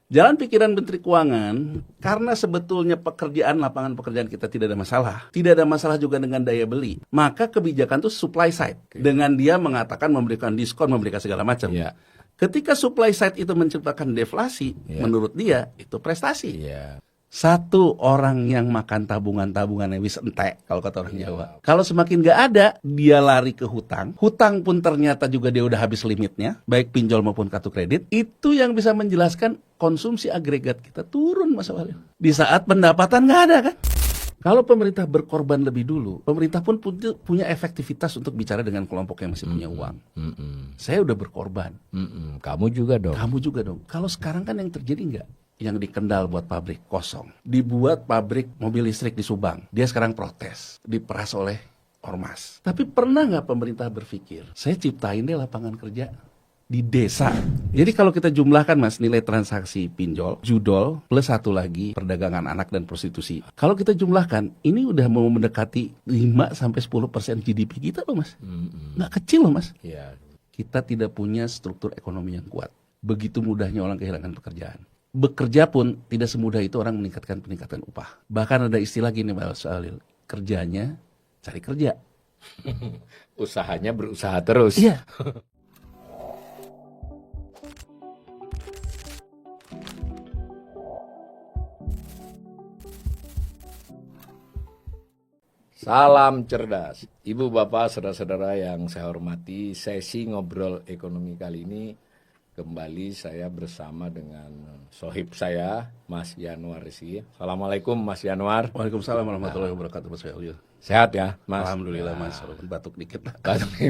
Jalan pikiran Menteri Keuangan, karena sebetulnya lapangan pekerjaan kita tidak ada masalah. Tidak ada masalah juga dengan daya beli. Maka kebijakan itu supply side. Dengan dia mengatakan memberikan diskon, memberikan segala macam. Ya. Ketika supply side itu menciptakan deflasi, menurut dia itu prestasi. Satu orang yang makan tabungan-tabungan yang bisa entek, kalau kata orang Jawa. Kalau semakin gak ada, dia lari ke hutang. Hutang pun ternyata juga dia udah habis limitnya, baik pinjol maupun kartu kredit. Itu yang bisa menjelaskan konsumsi agregat kita turun, Mas Walil. Di saat pendapatan gak ada kan? Kalau pemerintah berkorban lebih dulu, pemerintah pun punya efektivitas untuk bicara dengan kelompok yang masih punya uang. Saya udah berkorban. Kamu juga dong. Kamu juga dong. Kalau sekarang kan yang terjadi enggak? Yang di Kendal buat pabrik kosong. Dibuat pabrik mobil listrik di Subang. Dia sekarang protes. Diperas oleh ormas. Tapi pernah nggak pemerintah berpikir, saya ciptain deh lapangan kerja di desa. Jadi kalau kita jumlahkan, Mas, nilai transaksi pinjol, judol, plus satu lagi perdagangan anak dan prostitusi. Kalau kita jumlahkan, ini udah mau mendekati 5-10% GDP kita loh, Mas. Nggak kecil loh, Mas. Kita tidak punya struktur ekonomi yang kuat. Begitu mudahnya orang kehilangan pekerjaan. Bekerja pun tidak semudah itu orang meningkatkan upah. Bahkan ada istilah gini, Mas Alil, kerjanya cari kerja. Usahanya berusaha terus. Iya. Salam cerdas. Ibu, bapak, saudara-saudara yang saya hormati, sesi ngobrol ekonomi kali ini kembali saya bersama dengan sohib saya, Mas Yanuar Rizky. Assalamualaikum, Mas Yanuar. Waalaikumsalam warahmatullahi wabarakatuh, Mas Alil. Sehat ya, Mas? Alhamdulillah, Mas. Walaupun batuk dikit.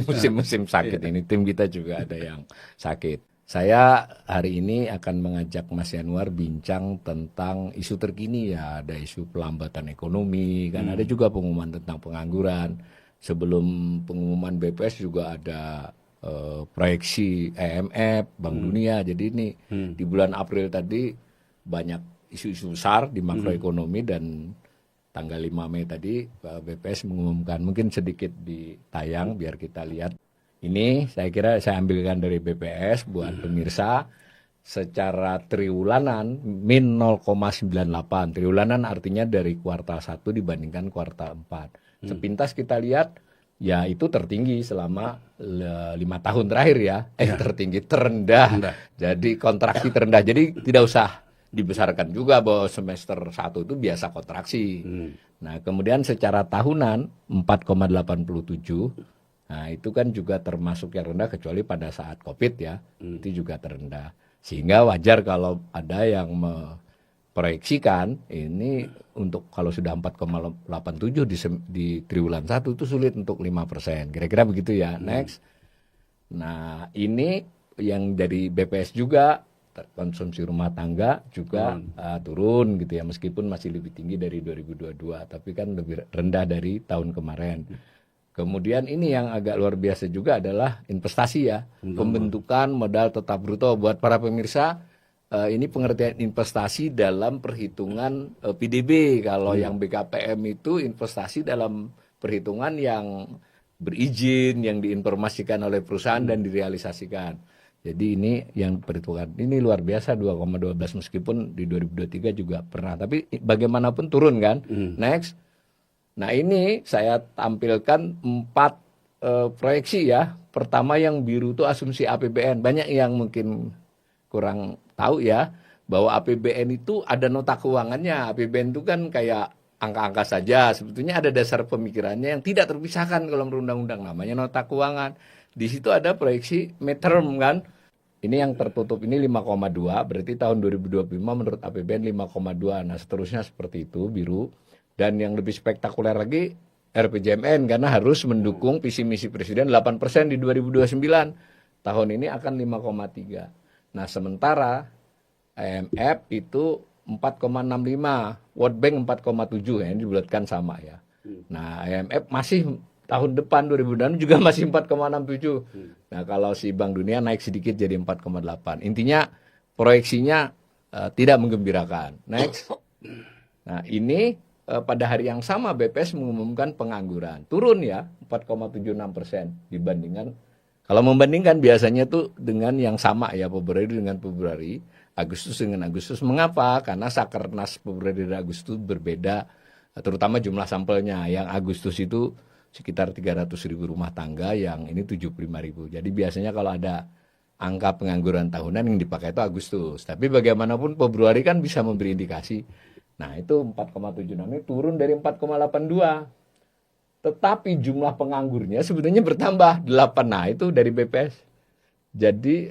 Musim-musim sakit ini, tim kita juga ada yang sakit. Saya hari ini akan mengajak Mas Yanuar bincang tentang isu terkini ya. Ada isu pelambatan ekonomi, kan ada juga pengumuman tentang pengangguran. Sebelum pengumuman BPS juga ada proyeksi IMF, Bank Dunia. Jadi ini di bulan April tadi banyak isu-isu besar di makroekonomi dan tanggal 5 Mei tadi BPS mengumumkan, mungkin sedikit ditayang biar kita lihat. Ini saya kira saya ambilkan dari BPS buat pemirsa secara triwulanan min 0,98. Triwulanan artinya dari kuartal 1 dibandingkan kuartal 4. Sepintas kita lihat ya itu tertinggi selama 5 tahun terakhir ya. Tertinggi, terendah. Jadi kontraksi terendah. Jadi tidak usah dibesarkan juga bahwa semester 1 itu biasa kontraksi. Nah, kemudian secara tahunan 4,87. Nah, itu kan juga termasuk yang rendah kecuali pada saat Covid ya. Itu juga terendah. Sehingga wajar kalau ada yang proyeksikan ini untuk kalau sudah 4,87 di triwulan 1 itu sulit untuk 5%. Kira-kira begitu ya. Next. Nah, ini yang dari BPS juga konsumsi rumah tangga juga turun gitu ya, meskipun masih lebih tinggi dari 2022, tapi kan lebih rendah dari tahun kemarin. Kemudian ini yang agak luar biasa juga adalah investasi ya. Pembentukan modal tetap bruto buat para pemirsa. Ini pengertian investasi dalam perhitungan PDB. Kalau yang BKPM itu investasi dalam perhitungan yang berizin, yang diinformasikan oleh perusahaan dan direalisasikan. Jadi ini yang perhitungan ini luar biasa 2,12 meskipun di 2023 juga pernah. Tapi bagaimanapun turun kan. Next. Nah ini saya tampilkan 4 proyeksi ya. Pertama yang biru itu asumsi APBN. Banyak yang mungkin kurang tahu ya bahwa APBN itu ada nota keuangannya. APBN itu kan kayak angka-angka saja. Sebetulnya ada dasar pemikirannya yang tidak terpisahkan kalau berundang-undang, namanya nota keuangan. Di situ ada proyeksi midterm kan. Ini yang tertutup ini 5,2, berarti tahun 2025 menurut APBN 5,2. Nah seterusnya seperti itu biru. Dan yang lebih spektakuler lagi RPJMN karena harus mendukung visi misi presiden 8% di 2029. Tahun ini akan 5,3. Nah sementara IMF itu 4,65, World Bank 4,7 ya, ini dibulatkan sama ya. Nah IMF masih tahun depan 2026 juga masih 4,67. Nah kalau si Bank Dunia naik sedikit jadi 4,8. Intinya proyeksinya tidak menggembirakan. Next. Nah ini pada hari yang sama BPS mengumumkan pengangguran turun ya 4,76% dibandingkan, kalau membandingkan biasanya tuh dengan yang sama ya Februari dengan Februari Agustus dengan Agustus. Mengapa? Karena Sakernas Februari dan Agustus berbeda, terutama jumlah sampelnya. Yang Agustus itu sekitar 300.000 rumah tangga, yang ini 75.000. Jadi biasanya kalau ada angka pengangguran tahunan yang dipakai itu Agustus. Tapi bagaimanapun Februari kan bisa memberi indikasi. Nah itu 4,76 ini turun dari 4,82. Tetapi jumlah penganggurnya sebenarnya bertambah 8. Nah itu dari BPS. Jadi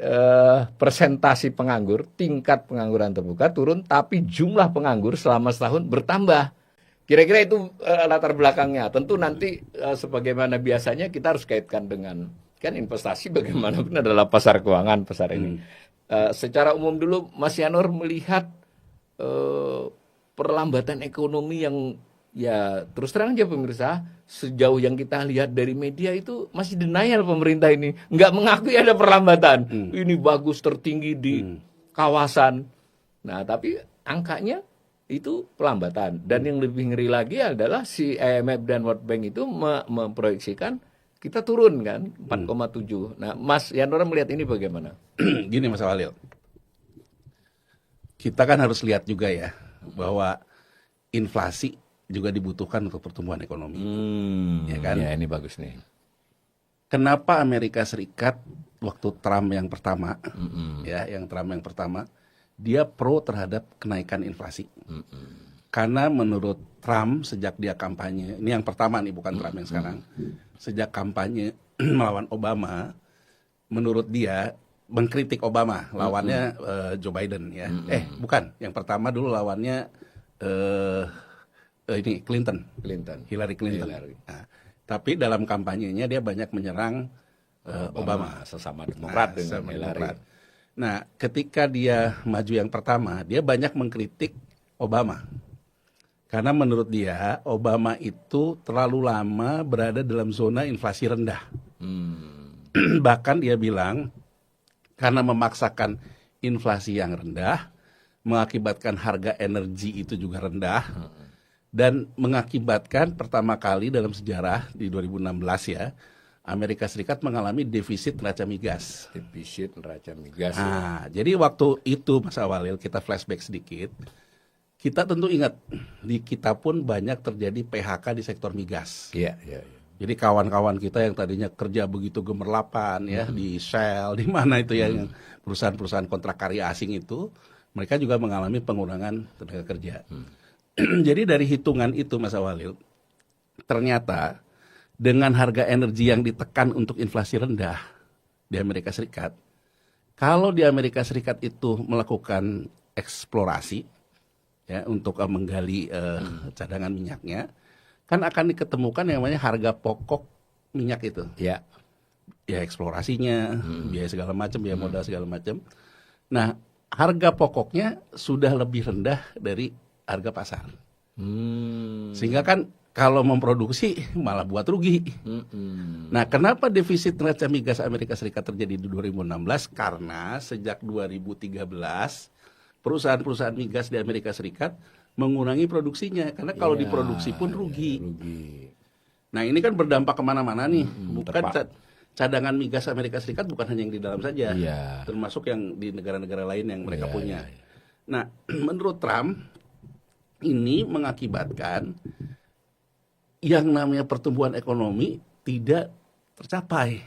persentasi penganggur, tingkat pengangguran terbuka turun, tapi jumlah penganggur selama setahun bertambah. Kira-kira itu latar belakangnya. Tentu nanti sebagaimana biasanya kita harus kaitkan dengan, kan investasi bagaimanapun adalah pasar keuangan, pasar ini. Secara umum dulu Mas Yanur melihat perlambatan ekonomi yang, ya terus terang aja pemirsa, sejauh yang kita lihat dari media itu masih denial pemerintah ini. Nggak mengakui ada perlambatan. Ini bagus, tertinggi di kawasan. Nah tapi angkanya itu pelambatan. Dan yang lebih ngeri lagi adalah si IMF dan World Bank itu memproyeksikan kita turun kan 4,7. Nah Mas Yanur melihat ini bagaimana? Gini Mas Walil, kita kan harus lihat juga ya bahwa inflasi juga dibutuhkan untuk pertumbuhan ekonomi. Ya kan? Ya ini bagus nih. Kenapa Amerika Serikat waktu Trump yang pertama, dia pro terhadap kenaikan inflasi. Karena menurut Trump sejak dia kampanye, ini yang pertama nih, bukan Trump yang sekarang, sejak kampanye melawan Obama, menurut dia mengkritik Obama, lawannya Joe Biden ya. Bukan, yang pertama dulu lawannya ini Hillary Clinton. Nah, tapi dalam kampanyenya dia banyak menyerang Obama, sesama Demokrat dengan Hillary. Nah, ketika dia maju yang pertama, dia banyak mengkritik Obama. Karena menurut dia, Obama itu terlalu lama berada dalam zona inflasi rendah. Bahkan dia bilang, karena memaksakan inflasi yang rendah, mengakibatkan harga energi itu juga rendah, dan mengakibatkan pertama kali dalam sejarah di 2016 ya, Amerika Serikat mengalami defisit neraca migas. Ya. Jadi waktu itu Mas Awalil, kita flashback sedikit, kita tentu ingat di kita pun banyak terjadi PHK di sektor migas. Iya. Jadi kawan-kawan kita yang tadinya kerja begitu gemerlapan ya di Shell, di mana itu ya, yang perusahaan-perusahaan kontrak karya asing itu, mereka juga mengalami pengurangan tenaga kerja. Jadi dari hitungan itu Mas Awalil, ternyata dengan harga energi yang ditekan untuk inflasi rendah di Amerika Serikat, kalau di Amerika Serikat itu melakukan eksplorasi ya untuk menggali cadangan minyaknya, kan akan diketemukan yang namanya harga pokok minyak itu. Ya. Ya eksplorasinya, biaya segala macam, biaya modal segala macam. Nah, harga pokoknya sudah lebih rendah dari harga pasar. Sehingga kan kalau memproduksi malah buat rugi. Nah, kenapa defisit neraca migas Amerika Serikat terjadi di 2016? Karena sejak 2013 perusahaan-perusahaan migas di Amerika Serikat mengurangi produksinya. Karena kalau diproduksi pun rugi. Nah, ini kan berdampak kemana-mana nih. Bukan cadangan migas Amerika Serikat bukan hanya yang di dalam saja, termasuk yang di negara-negara lain yang mereka punya. Nah, menurut Trump ini mengakibatkan yang namanya pertumbuhan ekonomi tidak tercapai.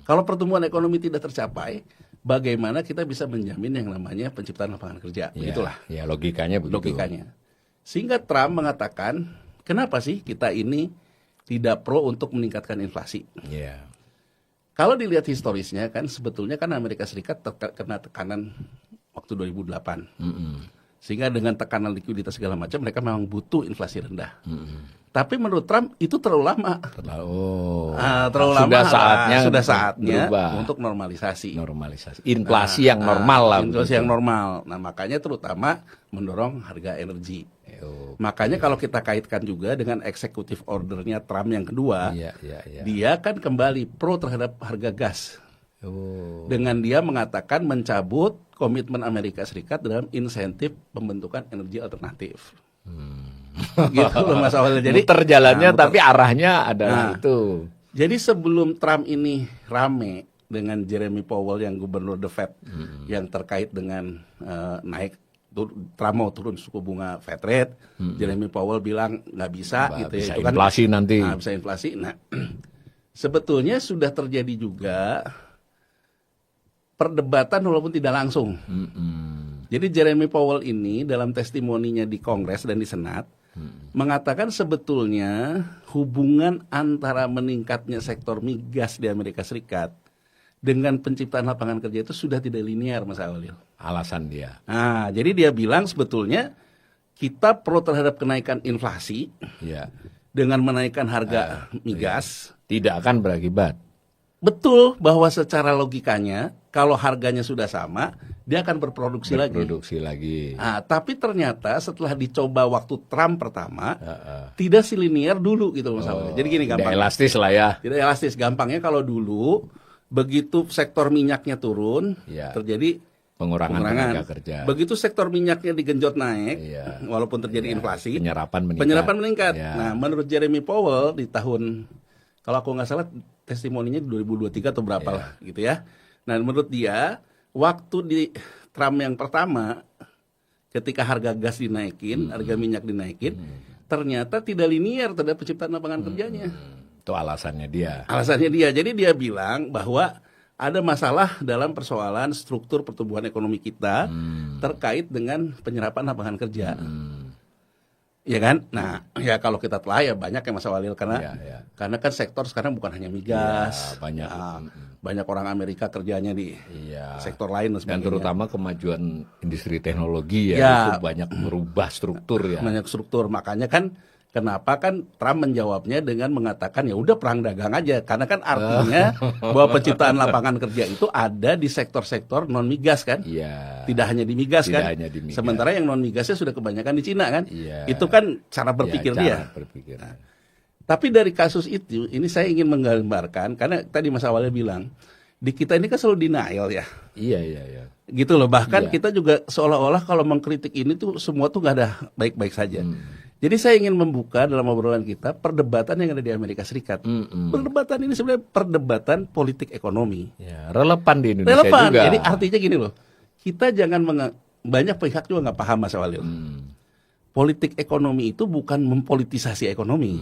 Kalau pertumbuhan ekonomi tidak tercapai, bagaimana kita bisa menjamin yang namanya penciptaan lapangan kerja? Begitulah. Ya, logikanya begitu. Logikanya. Sehingga Trump mengatakan, kenapa sih kita ini tidak pro untuk meningkatkan inflasi? Kalau dilihat historisnya kan sebetulnya kan Amerika Serikat terkena tekanan waktu 2008. Sehingga dengan tekanan likuiditas segala macam mereka memang butuh inflasi rendah. Tapi menurut Trump itu terlalu lama. Terlalu lama. Sudah saatnya untuk normalisasi. Inflasi yang normal lah. Inflasi yang normal. Nah, makanya terutama mendorong harga energi. Makanya kalau kita kaitkan juga dengan eksekutif ordernya Trump yang kedua, dia kan kembali pro terhadap harga gas. Dengan dia mengatakan mencabut komitmen Amerika Serikat dalam insentif pembentukan energi alternatif. Gitu loh Mas Awal. Jadi terjalannya tapi arahnya adalah itu. Jadi sebelum Trump ini rame dengan Jeremy Powell yang gubernur The Fed yang terkait dengan Trump mau turun suku bunga Fed rate. Jeremy Powell bilang nggak bisa gitu ya. Bisa Itu kan inflasi nanti. bisa inflasi. Nah, sebetulnya sudah terjadi juga perdebatan walaupun tidak langsung. Jadi Jeremy Powell ini dalam testimoninya di Kongres dan di Senat mengatakan sebetulnya hubungan antara meningkatnya sektor migas di Amerika Serikat dengan penciptaan lapangan kerja itu sudah tidak linear, Mas Awalil. Alasan dia. Nah, jadi dia bilang sebetulnya kita pro terhadap kenaikan inflasi Ya. dengan menaikkan harga migas. Tidak akan berakibat. Betul bahwa secara logikanya kalau harganya sudah sama, dia akan berproduksi lagi. Produksi lagi. Nah, tapi ternyata setelah dicoba waktu Trump pertama, tidak silinier dulu gitu Mas Awalil. Jadi gini Tidak gampang. elastis lah ya. Tidak elastis. Gampangnya kalau dulu begitu sektor minyaknya turun, Ya. terjadi Pengurangan tenaga kerja. Begitu sektor minyaknya digenjot naik, Iya. walaupun terjadi inflasi, Penyerapan meningkat. Ya. Nah, menurut Jeremy Powell di tahun, kalau aku nggak salah testimoninya di 2023 atau berapa lah gitu ya. Nah, menurut dia waktu di Trump yang pertama, ketika harga gas dinaikin, harga minyak dinaikin, ternyata tidak linear terhadap penciptaan lapangan kerjanya. Itu alasannya dia. Alasannya dia. Jadi dia bilang bahwa ada masalah dalam persoalan struktur pertumbuhan ekonomi kita terkait dengan penyerapan lapangan kerja. Ya kan? Nah, ya kalau kita telah ya banyak ya Mas Walil karena karena kan sektor sekarang bukan hanya migas. Banyak. Banyak orang Amerika kerjanya di sektor lain dan sebagainya. Dan terutama kemajuan industri teknologi itu banyak merubah struktur ya. Banyak struktur, makanya kan kenapa kan Trump menjawabnya dengan mengatakan ya udah perang dagang aja, karena kan artinya bahwa penciptaan lapangan kerja itu ada di sektor-sektor non migas kan, tidak hanya di migas kan, sementara yang non migasnya sudah kebanyakan di Cina kan, itu kan cara berpikir dia. Nah, tapi dari kasus itu, ini saya ingin menggambarkan karena tadi Mas awalnya bilang di kita ini kan selalu denial ya. Iya. Gitu loh, bahkan kita juga seolah-olah kalau mengkritik ini tuh semua tuh nggak ada baik-baik saja. Jadi saya ingin membuka dalam obrolan kita perdebatan yang ada di Amerika Serikat. Perdebatan ini sebenarnya perdebatan politik ekonomi. Ya, relevan di Indonesia juga. Jadi artinya gini loh, kita jangan banyak pihak juga nggak paham Mas Walil. Politik ekonomi itu bukan mempolitisasi ekonomi.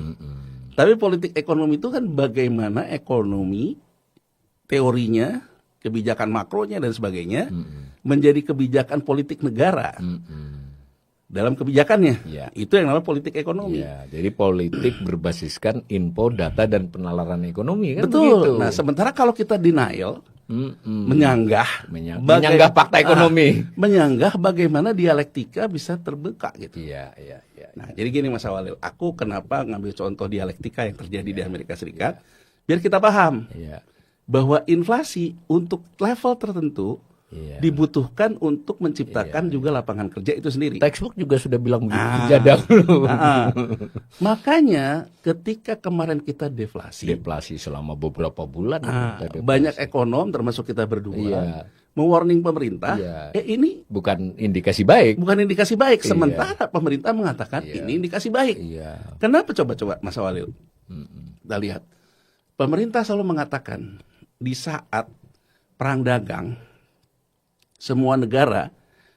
Tapi politik ekonomi itu kan bagaimana ekonomi, teorinya, kebijakan makronya dan sebagainya menjadi kebijakan politik negara. Dalam kebijakannya, itu yang namanya politik ekonomi. Jadi politik berbasiskan info, data, dan penalaran ekonomi kan. Betul. Begitu. Nah, sementara kalau kita denial, menyanggah fakta ekonomi, menyanggah bagaimana dialektika bisa terbuka gitu. Iya. Nah, jadi gini Mas Walil, aku kenapa ngambil contoh dialektika yang terjadi di Amerika Serikat, biar kita paham bahwa inflasi untuk level tertentu dibutuhkan untuk menciptakan juga lapangan kerja itu sendiri. Textbook juga sudah bilang begitu sejak dahulu. Makanya ketika kemarin kita deflasi selama beberapa bulan, banyak ekonom termasuk kita berdua mewarning pemerintah, ini bukan indikasi baik. Bukan indikasi baik. Sementara pemerintah mengatakan ini indikasi baik. Kenapa coba Mas Walil? Kita lihat, pemerintah selalu mengatakan di saat perang dagang semua negara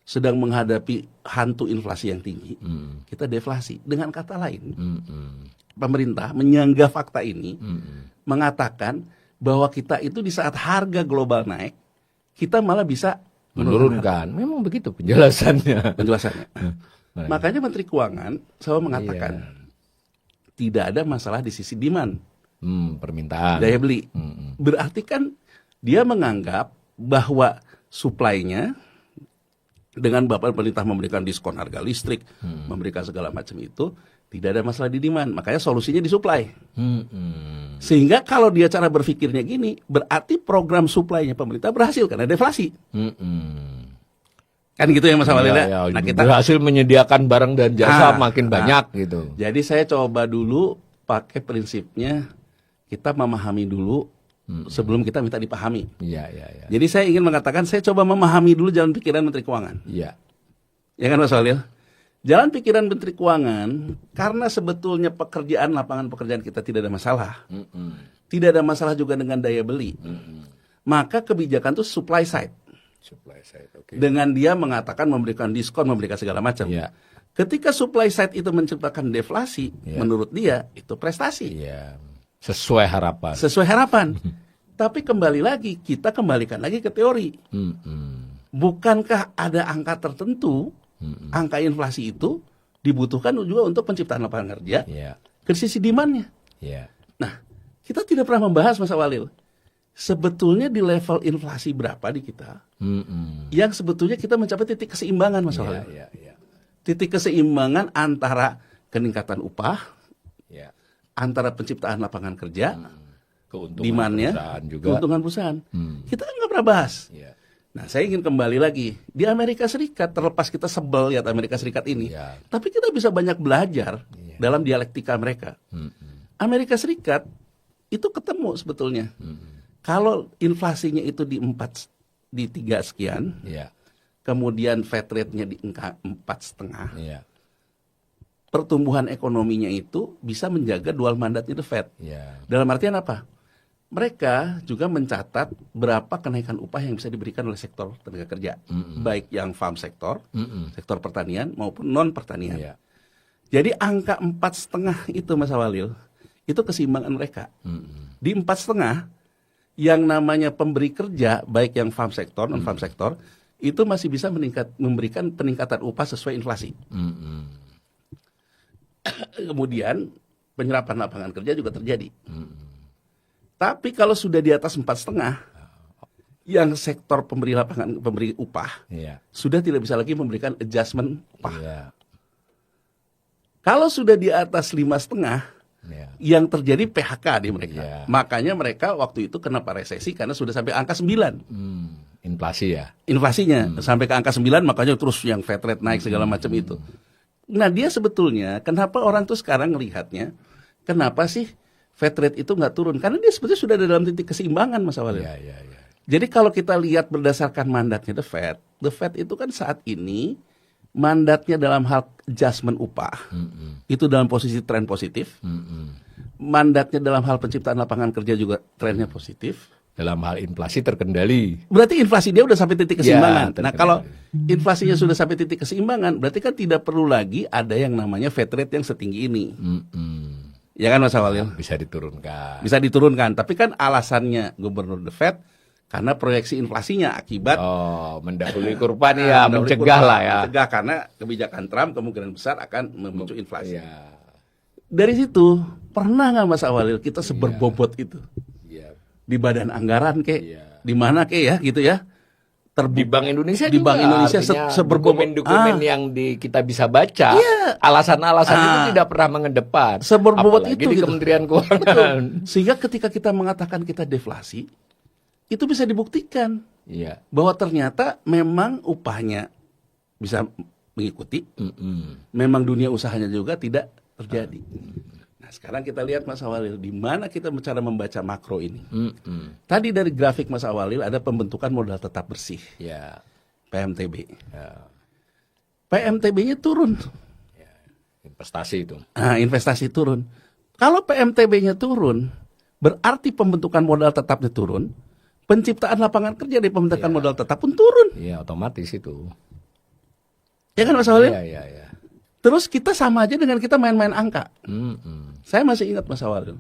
sedang menghadapi hantu inflasi yang tinggi, kita deflasi. Dengan kata lain, pemerintah menyanggah fakta ini, mengatakan bahwa kita itu di saat harga global naik, kita malah bisa menurunkan. Memang begitu penjelasannya. Makanya Menteri Keuangan selalu mengatakan tidak ada masalah di sisi demand, permintaan, daya beli. Berarti kan dia menganggap bahwa supply-nya dengan Bapak pemerintah memberikan diskon harga listrik, memberikan segala macam itu, tidak ada masalah di demand. Makanya solusinya di supply. Sehingga kalau dia cara berpikirnya gini, berarti program supply-nya pemerintah berhasil karena deflasi. Kan gitu ya Mas Walil. Nah, kita berhasil menyediakan barang dan jasa makin banyak gitu. Jadi saya coba dulu pakai prinsipnya kita memahami dulu sebelum kita minta dipahami. Jadi saya ingin mengatakan saya coba memahami dulu jalan pikiran Menteri Keuangan. Ya kan Mas Walil? Jalan pikiran Menteri Keuangan, karena sebetulnya lapangan pekerjaan kita tidak ada masalah. Tidak ada masalah juga dengan daya beli. maka kebijakan itu supply side. Supply side, oke. Dengan dia mengatakan memberikan diskon, memberikan segala macam. Iya. Ketika supply side itu menciptakan deflasi, menurut dia itu prestasi. Iya. Sesuai harapan. Sesuai harapan. Tapi kembali lagi, kita kembalikan lagi ke teori. Bukankah ada angka tertentu, angka inflasi itu dibutuhkan juga untuk penciptaan lapangan kerja, Iya. krisis demand-nya. Iya. Nah, kita tidak pernah membahas, Mas Walil, sebetulnya di level inflasi berapa di kita, yang sebetulnya kita mencapai titik keseimbangan, Mas Walil. Iya, iya. Titik keseimbangan antara peningkatan upah, Iya. antara penciptaan lapangan kerja, Keuntungan demand-nya, perusahaan juga. keuntungan perusahaan. Kita kan nggak pernah bahas. Iya. Nah, saya ingin kembali lagi di Amerika Serikat, terlepas kita sebel lihat Amerika Serikat ini, Iya. tapi kita bisa banyak belajar dalam dialektika mereka. Amerika Serikat itu ketemu sebetulnya. Kalau inflasinya itu di 3 sekian, Iya. kemudian Fed rate-nya di angka 4,5, Iya. pertumbuhan ekonominya itu bisa menjaga dual mandatnya the Fed. Iya. Dalam artian apa? Mereka juga mencatat berapa kenaikan upah yang bisa diberikan oleh sektor tenaga kerja, baik yang farm sektor, sektor pertanian maupun non pertanian. Iya. Jadi angka 4,5 itu, Mas Walil, itu keseimbangan mereka. Di 4,5 yang namanya pemberi kerja, baik yang farm sektor non farm sektor, itu masih bisa memberikan peningkatan upah sesuai inflasi. Kemudian penyerapan lapangan kerja juga terjadi. Tapi kalau sudah di atas 4,5, yang sektor pemberi upah Iya. sudah tidak bisa lagi memberikan adjustment upah. Iya. Kalau sudah di atas 5,5, Iya. yang terjadi PHK di mereka. Iya. Makanya mereka waktu itu kenapa resesi, karena sudah sampai angka 9. Inflasi ya. Inflasinya sampai ke angka 9, makanya terus yang Fed rate naik segala macam itu. Nah, dia sebetulnya kenapa orang tuh sekarang melihatnya, kenapa sih Fed rate itu nggak turun? Karena dia sebetulnya sudah ada dalam titik keseimbangan, Mas Awalil. Iya, iya, iya. Jadi kalau kita lihat berdasarkan mandatnya the Fed itu kan saat ini mandatnya dalam hal adjustment upah, itu dalam posisi tren positif. Mandatnya dalam hal penciptaan lapangan kerja juga trennya positif. Dalam hal inflasi terkendali. Berarti inflasi dia udah sampai titik keseimbangan. Ya, Nah, kalau inflasinya sudah sampai titik keseimbangan, berarti kan tidak perlu lagi ada yang namanya Fed rate yang setinggi ini. Ya kan, Mas Awalil? Bisa diturunkan. Bisa diturunkan, tapi kan alasannya Gubernur the Fed karena proyeksi inflasinya akibat mendahului kurva nih ya, mencegah lah ya. Mencegah karena kebijakan Trump kemungkinan besar akan memicu inflasi. Iya. Dari situ, pernah nggak Mas Awalil kita seberbobot itu? Iya. Di badan anggaran kek, Iya. di mana kek ya gitu ya? Di Bank Indonesia di juga, Bank Indonesia artinya seberbobot. dokumen-dokumen yang kita bisa baca, alasan-alasan itu tidak pernah mengedepan. Seberbobot Apalagi itu di gitu. Kementerian Keuangan. Betul. Sehingga ketika kita mengatakan kita deflasi, itu bisa dibuktikan Iya. bahwa ternyata memang upahnya bisa mengikuti, memang dunia usahanya juga tidak terjadi. Nah, sekarang kita lihat Mas Awalil, di mana kita cara membaca makro ini. Tadi dari grafik Mas Awalil ada pembentukan modal tetap bersih, Ya. PMTB. Ya. PMTB-nya turun. Investasi itu. Nah, investasi turun. Kalau PMTB-nya turun, berarti pembentukan modal tetapnya turun, penciptaan lapangan kerja dari pembentukan modal tetap pun turun. Iya, otomatis itu. Ya kan Mas Awalil? Iya, iya, iya. Terus kita sama aja dengan kita main-main angka. Saya masih ingat Mas Awalil,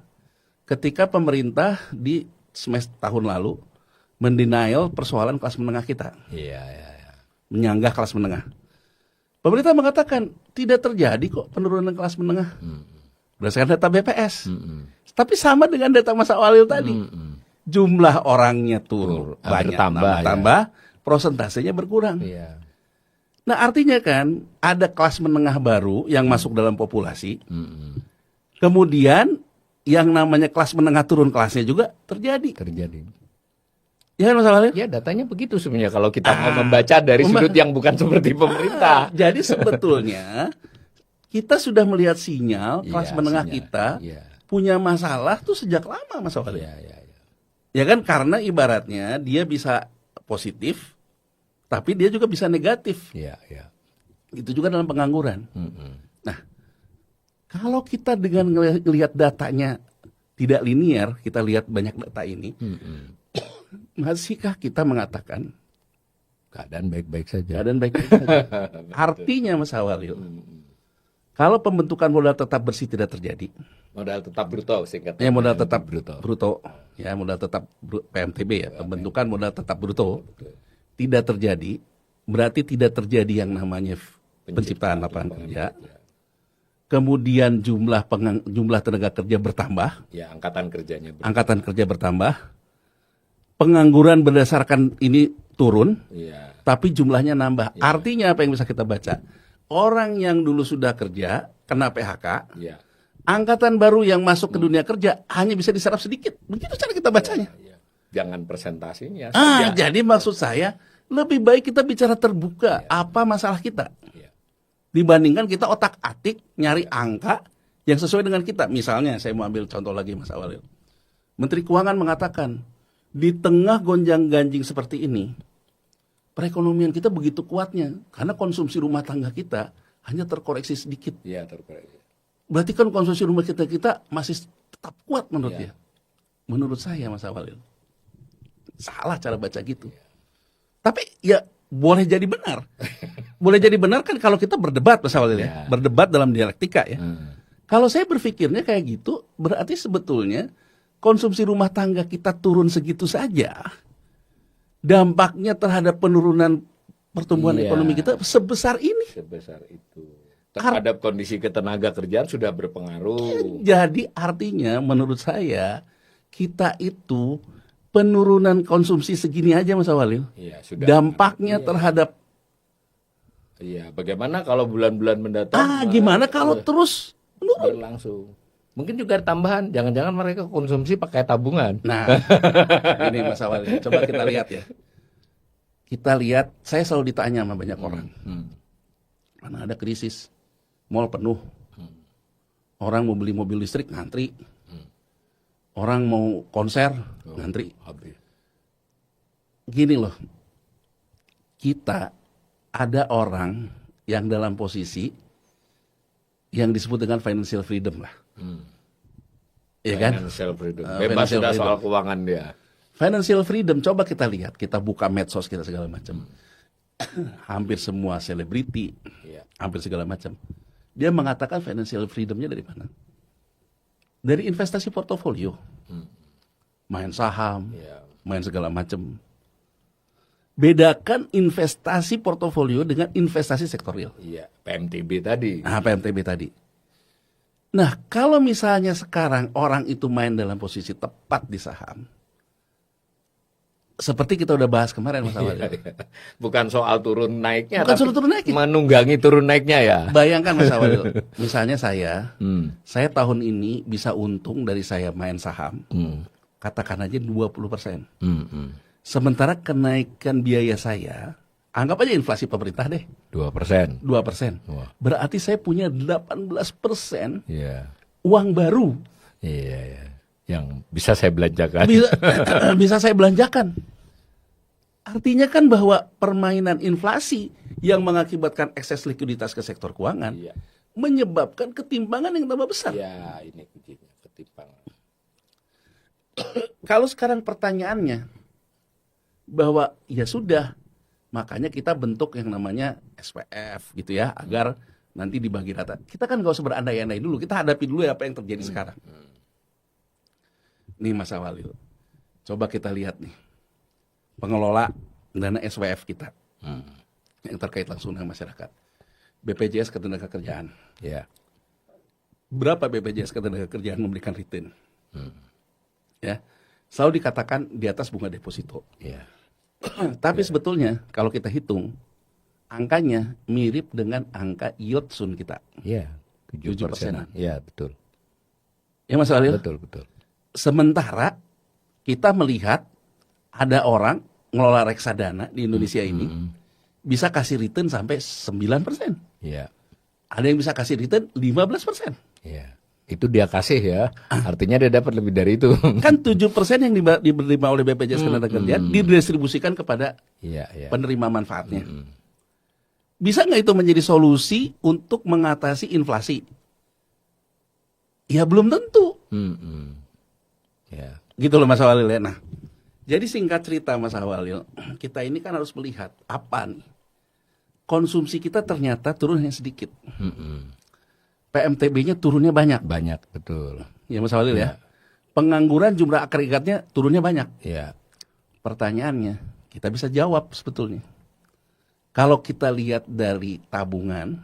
ketika pemerintah di semester tahun lalu mendenial persoalan kelas menengah kita, Iya, iya, iya. menyanggah kelas menengah. Pemerintah mengatakan tidak terjadi kok penurunan kelas menengah berdasarkan data BPS. Tapi sama dengan data Mas Awalil tadi, jumlah orangnya turun, banyak tambah, prosentasenya berkurang. Iya. Nah, artinya kan ada kelas menengah baru yang masuk dalam populasi. Kemudian yang namanya kelas menengah turun kelasnya juga terjadi. Ya kan Mas Awalil? Ya, datanya begitu sebenarnya kalau kita mau membaca dari sudut yang bukan seperti pemerintah. Jadi sebetulnya kita sudah melihat sinyal kelas menengah kita punya masalah tuh sejak lama Mas Awalil. Ya kan, karena ibaratnya dia bisa positif, tapi dia juga bisa negatif. Iya, iya. Itu juga dalam pengangguran. Nah, kalau kita dengan melihat datanya tidak linear, kita lihat banyak data ini, Masihkah kita mengatakan Keadaan baik-baik saja. keadaan baik-baik saja? Artinya Mas Awalil, kalau pembentukan modal tetap bersih tidak terjadi, Modal tetap bruto singkatnya. ya modal tetap bruto. bruto, ya modal tetap PMTB ya, pembentukan modal tetap bruto tidak terjadi, berarti tidak terjadi yang namanya penciptaan lapangan kerja. Kemudian jumlah tenaga kerja bertambah, Ya, angkatan kerjanya. angkatan kerja bertambah, pengangguran berdasarkan ini turun, Iya. tapi jumlahnya nambah. Artinya apa yang bisa kita baca? Orang yang dulu sudah kerja kena PHK, Iya. angkatan baru yang masuk ke dunia kerja hanya bisa diserap sedikit. Begitu cara kita bacanya. Iya. Jangan presentasinya Ah, saja. jadi maksud saya lebih baik kita bicara terbuka. Apa masalah kita? Iya. Dibandingkan kita otak-atik nyari angka yang sesuai dengan kita. Misalnya saya mau ambil contoh lagi Mas Awalil. Menteri Keuangan mengatakan di tengah gonjang-ganjing seperti ini, perekonomian kita begitu kuatnya karena konsumsi rumah tangga kita hanya terkoreksi sedikit. Iya, terkoreksi. Berarti kan konsumsi rumah kita masih tetap kuat menurut Iya. dia. Menurut saya Mas Awalil. Salah cara baca gitu. Tapi ya boleh jadi benar. Boleh jadi benar kan kalau kita berdebat Mas Awalil ya. Iya. Berdebat dalam dialektika ya. Kalau saya berpikirnya kayak gitu, berarti sebetulnya konsumsi rumah tangga kita turun segitu saja. Dampaknya terhadap penurunan pertumbuhan Iya. ekonomi kita sebesar ini. Sebesar itu. Terhadap kondisi ketenaga kerjaan sudah berpengaruh. Jadi artinya menurut saya kita itu penurunan konsumsi segini aja Mas Awalil. Iya, sudah. Dampaknya terhadap Iya, bagaimana kalau bulan-bulan mendatang gimana kalau terus menurun? berlangsung? Mungkin juga ada tambahan, jangan-jangan mereka konsumsi pakai tabungan. Nah, ini Mas Awalil. Coba kita lihat ya. Kita lihat, saya selalu ditanya sama banyak orang. Mana ada krisis, mall penuh. Orang mau beli mobil listrik ngantri. Orang mau konser ngantri. Habis. Gini loh, kita ada orang yang dalam posisi yang disebut dengan financial freedom lah. Iya kan? Financial freedom. Bebas Financial sudah freedom. soal keuangan dia. Financial freedom, coba kita lihat, kita buka medsos kita segala macam. Hampir semua selebriti, Iya. hampir segala macam. Dia mengatakan financial freedomnya dari mana? Dari investasi portofolio. Main saham, Iya. main segala macam. Bedakan investasi portofolio dengan investasi sektorial. Iya, PMTB tadi. Nah, PMTB tadi. Nah, kalau misalnya sekarang orang itu main dalam posisi tepat di saham, seperti kita udah bahas kemarin Mas Awalil. Bukan soal turun naiknya, Bukan tapi soal turun naiknya. menunggangi turun naiknya ya. Bayangkan Mas Awalil, misalnya saya Hmm. tahun ini bisa untung dari saya main saham, katakan aja 20%. Sementara kenaikan biaya saya, anggap aja inflasi pemerintah deh, 2%. 2%. Wah. Berarti saya punya 18% Iya. uang baru. Iya, iya. Yang bisa saya belanjakan. Bisa, bisa saya belanjakan. Artinya kan bahwa permainan inflasi yang mengakibatkan ekses likuiditas ke sektor keuangan Iya. menyebabkan ketimpangan yang tambah besar. Ya, ini kuncinya ketimpangan. Kalau sekarang pertanyaannya bahwa ya sudah, makanya kita bentuk yang namanya SPF gitu ya, agar nanti dibagi data. Kita kan nggak usah berandai-andai dulu, kita hadapi dulu ya apa yang terjadi sekarang. Nih Mas Awalil, coba kita lihat nih pengelola dana SWF kita yang terkait langsung dengan masyarakat. BPJS Ketenagakerjaan. Ya. Berapa BPJS Ketenagakerjaan memberikan return? Ya, selalu dikatakan di atas bunga deposito. Ya. Tapi sebetulnya kalau kita hitung angkanya mirip dengan angka yield sun kita. Ya. 7%. Ya, betul. Ya Mas Awalil? Betul, betul. Sementara kita melihat ada orang ngelola reksadana di Indonesia ini bisa kasih return sampai 9%. Ya. Ada yang bisa kasih return 15%. Ya. Itu dia kasih ya. Artinya dia dapat lebih dari itu. Kan 7% yang diterima oleh BPJS Ketenagakerjaan didistribusikan kepada Iya, iya. penerima manfaatnya. Bisa nggak itu menjadi solusi untuk mengatasi inflasi? Ya belum tentu. Ya. Gitu loh Mas Awalil ya. Nah, Jadi singkat cerita Mas Awalil, kita ini kan harus melihat apa nih. Konsumsi kita ternyata turun hanya sedikit. PMTB-nya turunnya banyak. Banyak, betul. Ya Mas Awalil ya. Pengangguran jumlah agregatnya turunnya banyak. Ya. Pertanyaannya, kita bisa jawab sebetulnya. Kalau kita lihat dari tabungan,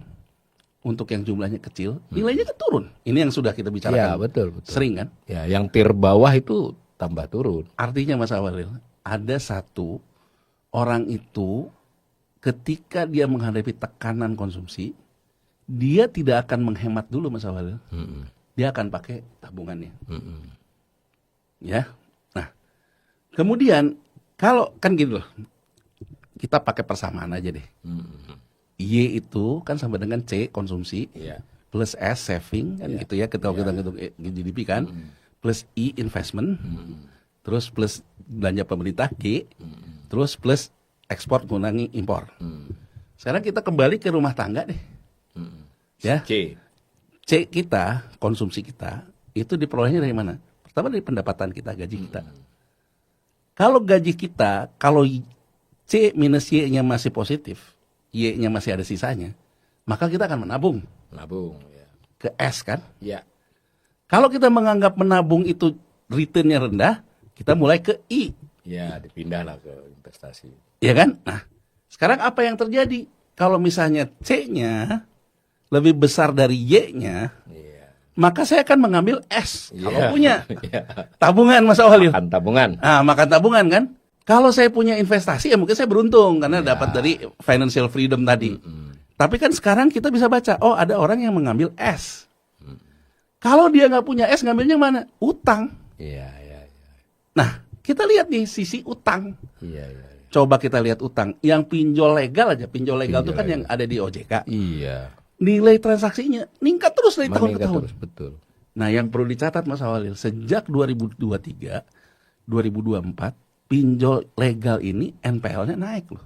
untuk yang jumlahnya kecil, nilainya kan turun. Ini yang sudah kita bicarakan. Ya, betul. Sering kan? Ya, yang tier bawah itu tambah turun. Artinya Mas Awalil, ada satu orang itu ketika dia menghadapi tekanan konsumsi, dia tidak akan menghemat dulu Mas Awalil. Dia akan pakai tabungannya. Ya. Nah, kemudian kalau kan gitu loh. Kita pakai persamaan aja deh. Y itu kan sama dengan C konsumsi, Iya. plus S saving kan gitu ya, kita hitung GDP kan, plus I investment, terus plus belanja pemerintah G, terus plus ekspor mengurangi impor. Sekarang kita kembali ke rumah tangga deh. Ya. C kita, konsumsi kita itu diperolehnya dari mana? Pertama dari pendapatan kita, gaji kita. Kalau gaji kita, kalau C minus Y-nya masih positif, Y-nya masih ada sisanya, maka kita akan menabung Nabung, ya. ke S kan. Ya. Kalau kita menganggap menabung itu return-nya rendah, kita mulai ke I. Ya, dipindahlah ke investasi. Ya kan? Nah, sekarang apa yang terjadi? Kalau misalnya C-nya lebih besar dari Y-nya, Iya. maka saya akan mengambil S. Kalau Iya. punya Iya. tabungan Mas Awalil. Makan tabungan. Ah, makan tabungan kan? Kalau saya punya investasi ya mungkin saya beruntung karena dapat dari financial freedom tadi. Tapi kan sekarang kita bisa baca, oh ada orang yang mengambil S. Kalau dia nggak punya S, ngambilnya mana? Utang. Iya, iya, iya. Nah, kita lihat nih sisi utang. Iya, iya. Coba kita lihat utang. Yang pinjol legal aja, pinjol legal itu Pinjol kan legal. yang ada di OJK. Iya. Nilai transaksinya meningkat terus dari tahun ke Meningkat tahun. terus, betul. Nah, yang perlu dicatat Mas Awalil, sejak 2023, 2024, pinjol legal ini NPL-nya naik loh.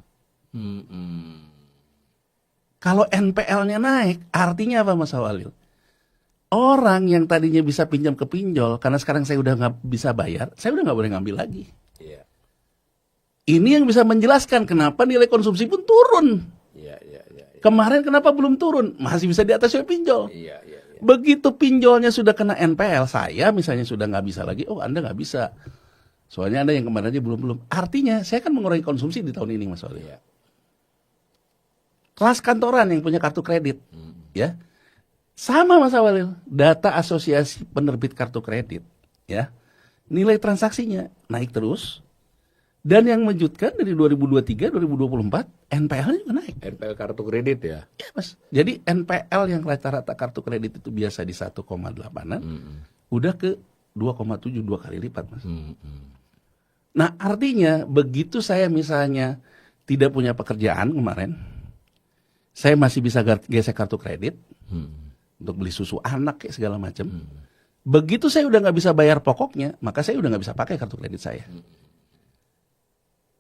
Kalau NPL-nya naik, artinya apa Mas Awalil? Orang yang tadinya bisa pinjam ke pinjol, karena sekarang saya udah nggak bisa bayar, saya udah nggak boleh ngambil lagi. Iya. Ini yang bisa menjelaskan kenapa nilai konsumsi pun turun. Iya, iya, iya. Kemarin kenapa belum turun? Masih bisa di atas pinjol. Iya, iya, iya. Begitu pinjolnya sudah kena NPL, saya misalnya sudah nggak bisa lagi, oh Anda nggak bisa. Soalnya Anda yang kemarin aja belum. Artinya saya kan mengurangi konsumsi di tahun ini Mas Wali. Iya. Kelas kantoran yang punya kartu kredit, ya sama Mas Awalil. Data Asosiasi Penerbit Kartu Kredit, ya nilai transaksinya naik terus. Dan yang mengejutkan dari 2023, 2024 NPL-nya juga naik. NPL kartu kredit ya. Ya Mas. Jadi NPL yang rata-rata kartu kredit itu biasa di 1,8-an, udah ke 2,7, 2 kali lipat Mas. Nah artinya begitu saya misalnya tidak punya pekerjaan kemarin, saya masih bisa gesek kartu kredit untuk beli susu anak kayak segala macam. Begitu saya udah nggak bisa bayar pokoknya, maka saya udah nggak bisa pakai kartu kredit saya.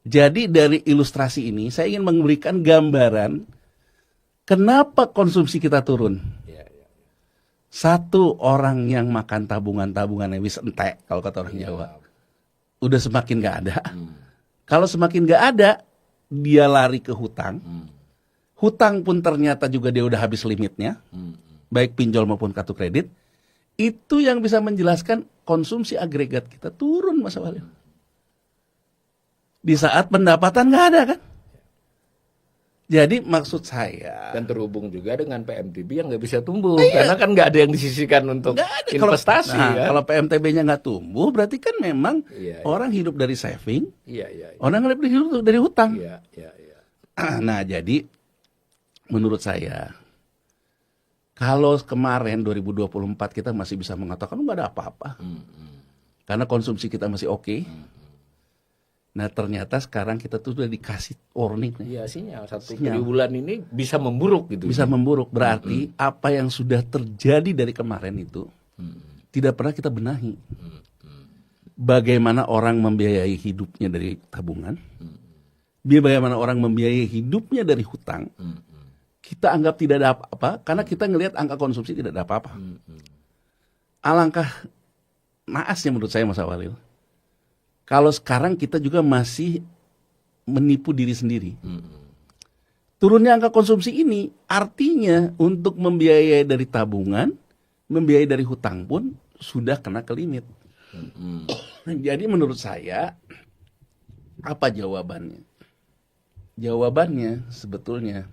Jadi dari ilustrasi ini saya ingin memberikan gambaran kenapa konsumsi kita turun. Satu orang yang makan tabungan-tabungan yang wis entek kalau kata orang Jawa, udah semakin nggak ada. Kalau semakin nggak ada, dia lari ke hutang. Hutang pun ternyata juga dia udah habis limitnya, baik pinjol maupun kartu kredit. Itu yang bisa menjelaskan konsumsi agregat kita turun Mas Walil. Di saat pendapatan nggak ada kan? Jadi maksud saya Dan terhubung juga dengan PMTB yang nggak bisa tumbuh. Karena kan nggak ada yang disisihkan untuk nggak ada. investasi. Nah, kan? kalau PMTB-nya nggak tumbuh, berarti kan memang Iya, iya. orang hidup dari saving, Iya, iya, iya. orang hidup dari hutang. Iya, iya, iya. Nah, jadi menurut saya, kalau kemarin 2024 kita masih bisa mengatakan nggak ada apa-apa, karena konsumsi kita masih oke. Nah ternyata sekarang kita tuh udah dikasih warning nih. Iya, sinyal satu Sinyal. triwulan ini bisa memburuk gitu. Bisa memburuk, berarti apa yang sudah terjadi dari kemarin itu tidak pernah kita benahi. Bagaimana orang membiayai hidupnya dari tabungan, bagaimana orang membiayai hidupnya dari hutang, kita anggap tidak ada apa-apa karena kita ngelihat angka konsumsi tidak ada apa-apa. Alangkah naasnya menurut saya Mas Awalil, Kalau sekarang kita juga masih menipu diri sendiri. Turunnya angka konsumsi ini artinya untuk membiayai dari tabungan, membiayai dari hutang pun sudah kena ke limit. Jadi menurut saya, apa jawabannya? Jawabannya sebetulnya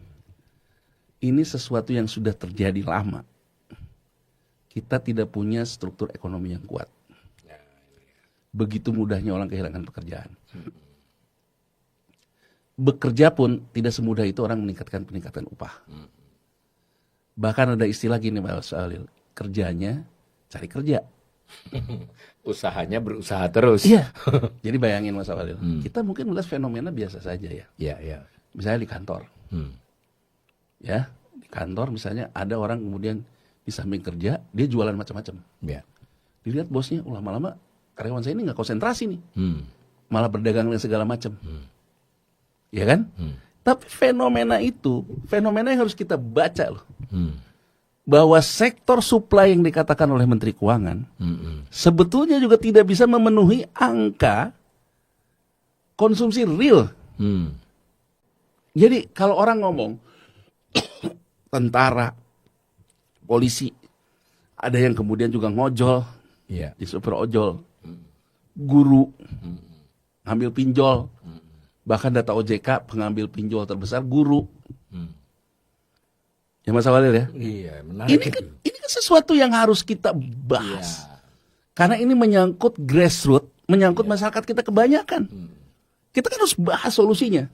ini sesuatu yang sudah terjadi lama. Kita tidak punya struktur ekonomi yang kuat. Begitu mudahnya orang kehilangan pekerjaan. Bekerja pun tidak semudah itu orang meningkatkan upah. Bahkan ada istilah gini Mas Alil, kerjanya cari kerja. Usahanya berusaha terus. Iya. Jadi bayangin Mas Alil, kita mungkin melihat fenomena biasa saja ya. Iya, iya. Misalnya di kantor. Ya, di kantor misalnya ada orang kemudian di samping kerja dia jualan macam-macam. Iya. Dilihat bosnya, lama-lama karyawan saya ini nggak konsentrasi nih, malah berdagang dengan segala macam, ya kan? Tapi fenomena yang harus kita baca loh, bahwa sektor supply yang dikatakan oleh Menteri Keuangan sebetulnya juga tidak bisa memenuhi angka konsumsi real. Jadi kalau orang ngomong tentara, polisi, ada yang kemudian juga ngojol, di super ojol. Guru ngambil pinjol, bahkan data OJK pengambil pinjol terbesar guru. Ya Mas Walil ya. Iya, menarik. Ini kan sesuatu yang harus kita bahas. Karena ini menyangkut grassroots, menyangkut masyarakat kita kebanyakan. Kita kan harus bahas solusinya.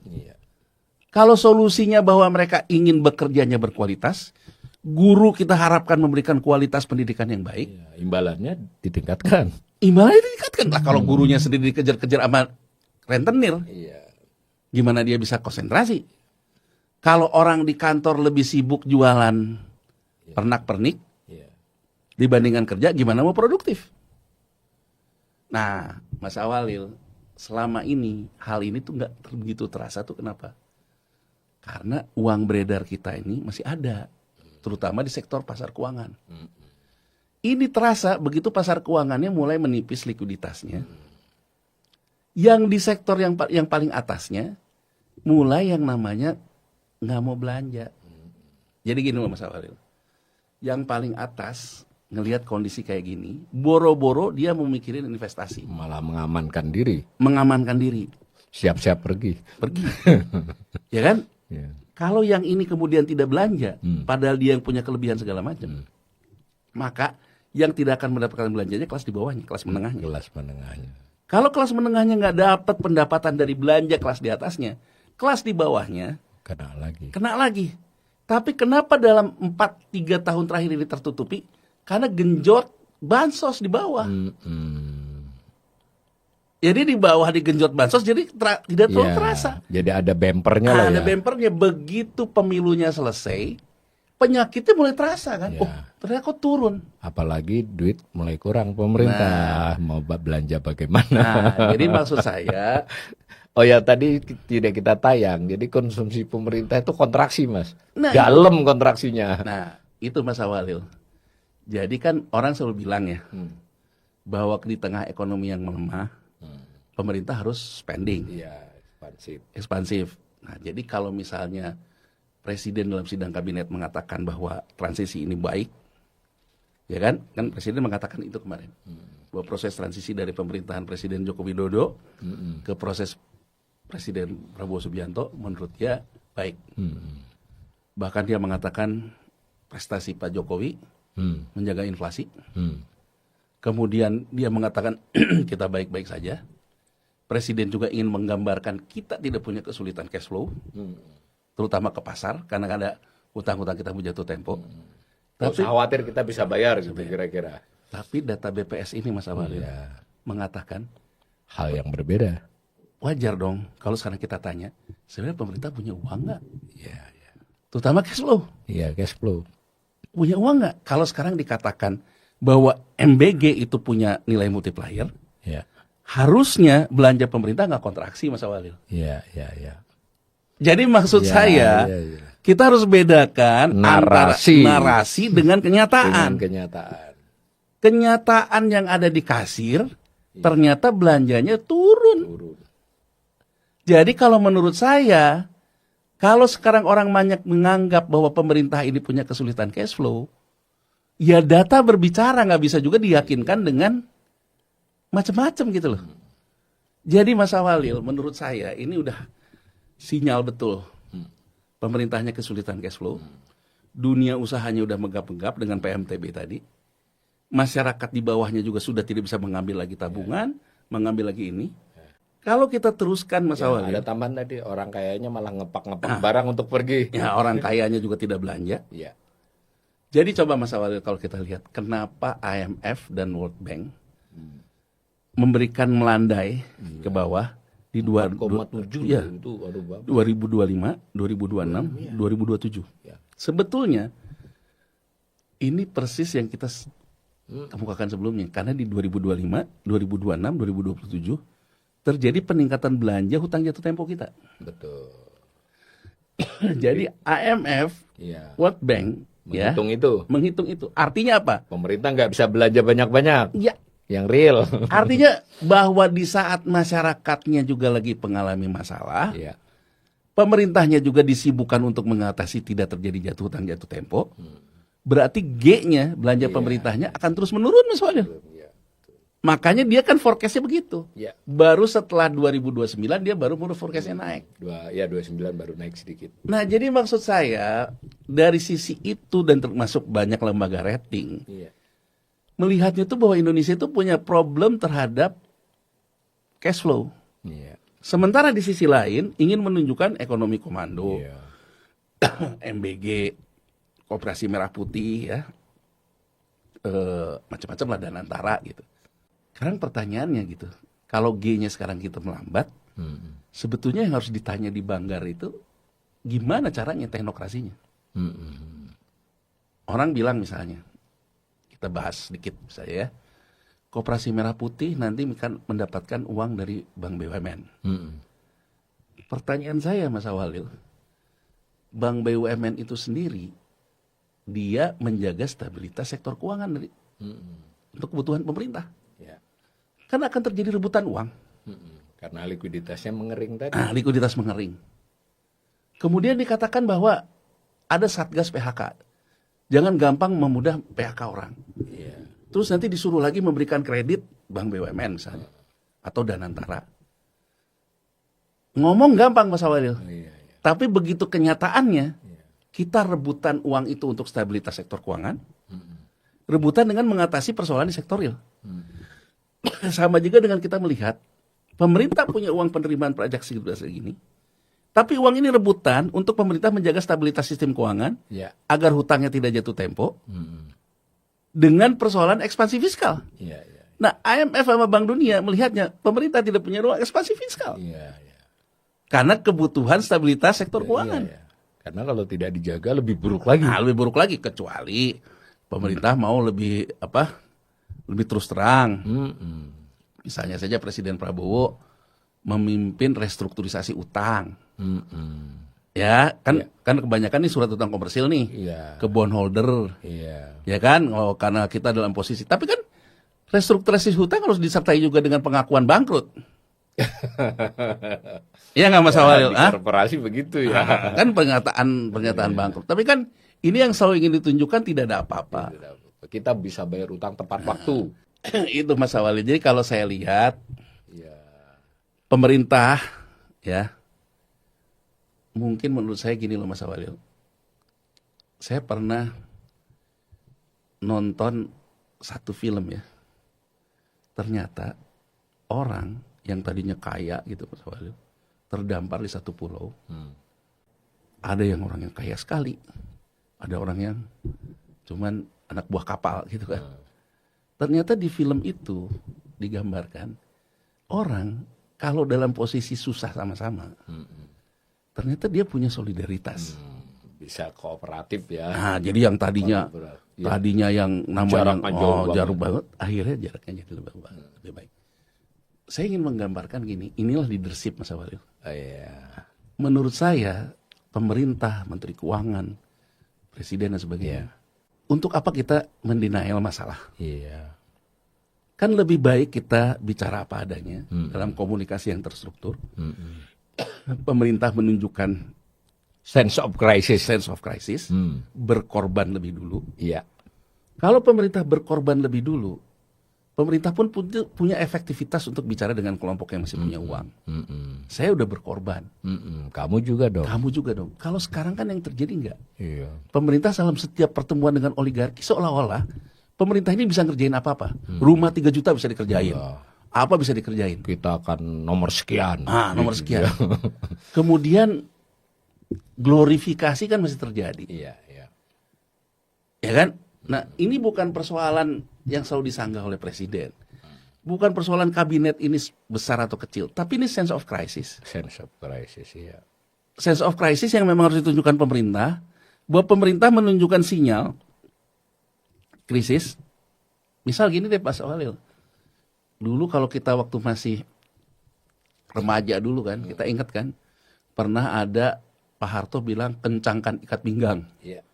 Kalau solusinya bahwa mereka ingin bekerjanya berkualitas, guru kita harapkan memberikan kualitas pendidikan yang baik. Imbalannya ditingkatkan. Imbalannya ditingkatkan lah. Kalau gurunya sendiri dikejar-kejar sama rentenir, gimana dia bisa konsentrasi? Kalau orang di kantor lebih sibuk jualan pernak-pernik dibandingkan kerja, gimana mau produktif? Nah, Mas Awalil, selama ini hal ini tuh nggak begitu terasa tuh kenapa? Karena uang beredar kita ini masih ada, terutama di sektor pasar keuangan. Ini terasa begitu pasar keuangannya mulai menipis likuiditasnya. Yang di sektor yang paling atasnya mulai yang namanya nggak mau belanja. Jadi gini loh Mas Awalil, yang paling atas ngelihat kondisi kayak gini, boro-boro dia mau mikirin investasi, Malah mengamankan diri. Siap-siap pergi. Ya kan? Ya. Kalau yang ini kemudian tidak belanja, padahal dia yang punya kelebihan segala macam, maka yang tidak akan mendapatkan belanjanya kelas di bawahnya, kelas menengahnya. Kelas menengahnya. Kalau kelas menengahnya nggak dapat pendapatan dari belanja kelas di atasnya, kelas di bawahnya kena lagi. Tapi kenapa dalam 4-3 tahun terakhir ini tertutupi? Karena genjot bansos di bawah. Jadi di bawah digenjot bansos, jadi tidak terlalu terasa. Jadi ada bempernya lah ya. Ada bempernya. Begitu pemilunya selesai, penyakitnya mulai terasa kan. Oh, ternyata kok turun. Apalagi duit mulai kurang pemerintah. Mau belanja bagaimana. Nah, jadi maksud saya... Oh ya, tadi tidak kita tayang. Jadi konsumsi pemerintah itu kontraksi, Mas. Nah, dalam kontraksinya. Nah, itu Mas Awalil. Jadi kan orang selalu bilang ya, bahwa di tengah ekonomi yang melemah, pemerintah harus spending. Iya, Ekspansif. Nah, jadi kalau misalnya Presiden dalam sidang kabinet mengatakan bahwa transisi ini baik, ya kan? Kan Presiden mengatakan itu kemarin. Bahwa proses transisi dari pemerintahan Presiden Joko Widodo ke proses Presiden Prabowo Subianto menurut dia baik. Bahkan dia mengatakan prestasi Pak Jokowi menjaga inflasi. Kemudian dia mengatakan kita baik-baik saja. Presiden juga ingin menggambarkan kita tidak punya kesulitan cash flow, terutama ke pasar, karena ada utang-utang kita jatuh tempo. Tapi khawatir kita bisa bayar gitu kira-kira. Tapi data BPS ini Mas Awalil mengatakan hal yang berbeda. Wajar dong kalau sekarang kita tanya, sebenarnya pemerintah punya uang nggak? Terutama cash flow. Iya, cash flow. Punya uang nggak? Kalau sekarang dikatakan bahwa MBG itu punya nilai multiplier, harusnya belanja pemerintah nggak kontraksi Mas Awalil. Iya. Jadi maksud saya, kita harus bedakan narasi antara narasi dengan kenyataan. Kenyataan Kenyataan yang ada di kasir ternyata belanjanya turun. Turun. Jadi kalau menurut saya, kalau sekarang orang banyak menganggap bahwa pemerintah ini punya kesulitan cash flow, ya data berbicara, nggak bisa juga diyakinkan dengan macam-macam gitu loh. Jadi Mas Awalil, menurut saya ini udah sinyal betul pemerintahnya kesulitan cash flow, dunia usahanya udah megap-megap dengan PMTB tadi, masyarakat di bawahnya juga sudah tidak bisa mengambil lagi tabungan, mengambil lagi ini. Kalau kita teruskan Mas Awalil, Ada tambahan tadi, orang kayaknya malah ngepak-ngepak barang untuk pergi. ya orang kayanya juga tidak belanja. Iya. Jadi coba Mas Awalil kalau kita lihat kenapa IMF dan World Bank memberikan melandai ke bawah di 4,7 ya, itu aduh bagus. 2025, 2026, 2027. Ya. Sebetulnya ini persis yang kita kemukakan sebelumnya, karena di 2025, 2026, 2027 terjadi peningkatan belanja hutang jatuh tempo kita. Betul. Jadi IMF, Iya. World Bank Menghitung itu. menghitung itu. Artinya apa? Pemerintah nggak bisa belanja banyak-banyak. Ya, Yang real. artinya bahwa di saat masyarakatnya juga lagi mengalami masalah, Iya. pemerintahnya juga disibukkan untuk mengatasi tidak terjadi jatuh hutang jatuh tempo. Berarti G-nya belanja pemerintahnya akan terus menurun Mas Walil. Iya. Makanya dia kan forecastnya begitu. Iya. Baru setelah 2029 dia baru menurut forecastnya naik. 29 baru naik sedikit. Nah jadi maksud saya dari sisi itu dan termasuk banyak lembaga rating Iya. melihatnya itu bahwa Indonesia itu punya problem terhadap cash flow. Iya. Sementara di sisi lain ingin menunjukkan ekonomi komando, Iya. MBG, Koperasi Merah Putih ya, macam-macam lah Danantara gitu. Sekarang pertanyaannya gitu, kalau G-nya sekarang kita melambat, sebetulnya yang harus ditanya di Banggar itu gimana caranya teknokrasinya? Orang bilang misalnya, kita bahas sedikit misalnya ya, Koperasi Merah Putih nanti akan mendapatkan uang dari Bank BUMN. Pertanyaan saya Mas Awalil, Bank BUMN itu sendiri dia menjaga stabilitas sektor keuangan dari untuk kebutuhan pemerintah. Ya. Kan akan terjadi rebutan uang. Karena likuiditasnya mengering tadi. Nah, likuiditas mengering. Kemudian dikatakan bahwa ada Satgas PHK. Jangan gampang memudah PHK orang. Iya. Terus nanti disuruh lagi memberikan kredit Bank BUMN misalnya. Atau Danantara. Ngomong gampang Mas Awalil. Iya. Tapi begitu kenyataannya, kita rebutan uang itu untuk stabilitas sektor keuangan. Rebutan dengan mengatasi persoalan di sektor real. Sama juga dengan kita melihat, pemerintah punya uang penerimaan pajak segini, tapi uang ini rebutan untuk pemerintah menjaga stabilitas sistem keuangan, Iya. agar hutangnya tidak jatuh tempo, dengan persoalan ekspansi fiskal. Iya. Iya. Nah, IMF sama Bank Dunia melihatnya, pemerintah tidak punya ruang ekspansi fiskal. Iya. Iya. Karena kebutuhan stabilitas sektor keuangan. Iya. Karena kalau tidak dijaga lebih buruk lagi. Nah, lebih buruk lagi, kecuali pemerintah mau lebih terus terang. Misalnya saja Presiden Prabowo memimpin restrukturisasi utang. Ya, kan kebanyakan nih surat utang komersil nih. Iya. Ke bondholder. Iya. Ya kan? Oh, karena kita dalam posisi. Tapi kan restrukturisasi utang harus disertai juga dengan pengakuan bangkrut. Iya nggak Mas Awalil? Di korporasi begitu ya. Kan pernyataan bangkrut. Tapi kan ini yang selalu ingin ditunjukkan tidak ada apa-apa. Kita bisa bayar utang tepat waktu. Itu Mas Awalil. Jadi kalau saya lihat Iya. pemerintah ya mungkin menurut saya gini loh Mas Awalil. Saya pernah nonton satu film ya. Ternyata orang yang tadinya kaya gitu Mas Awalil terdampar di satu pulau. Ada yang orang yang kaya sekali. Ada orang yang cuman anak buah kapal gitu kan. Ternyata di film itu digambarkan orang kalau dalam posisi susah sama-sama, ternyata dia punya solidaritas. Bisa kooperatif ya. Nah, jadi yang tadinya yang namanya Jaraknya jauh banget, akhirnya jaraknya jadi lebih baik. Saya ingin menggambarkan gini, inilah leadership Mas Awalil. Iya. Menurut saya, pemerintah, Menteri Keuangan, Presiden dan sebagainya, untuk apa kita mendenial masalah? Iya. Kan lebih baik kita bicara apa adanya dalam komunikasi yang terstruktur. Pemerintah menunjukkan Sense of crisis. sense of crisis, berkorban lebih dulu. Iya. Kalau pemerintah berkorban lebih dulu, pemerintah pun punya efektivitas untuk bicara dengan kelompok yang masih punya uang. Saya udah berkorban. Kamu juga dong. Kamu juga dong. Kalau sekarang kan yang terjadi enggak. Iya. Pemerintah dalam setiap pertemuan dengan oligarki seolah-olah pemerintah ini bisa ngerjain apa-apa. Rumah 3 juta bisa dikerjain. Apa bisa dikerjain? Kita akan nomor sekian. Nomor sekian. Kemudian glorifikasi kan masih terjadi. Iya, iya. Ya kan? Nah, ini bukan persoalan yang selalu disanggah oleh presiden. Bukan persoalan kabinet ini besar atau kecil, tapi ini sense of crisis. Sense of crisis, iya. Sense of crisis yang memang harus ditunjukkan pemerintah, bahwa pemerintah menunjukkan sinyal krisis. Misal gini deh Pak Walil. Dulu kalau kita waktu masih remaja dulu kan, kita ingat kan, pernah ada Pak Harto bilang kencangkan ikat pinggang. Iya.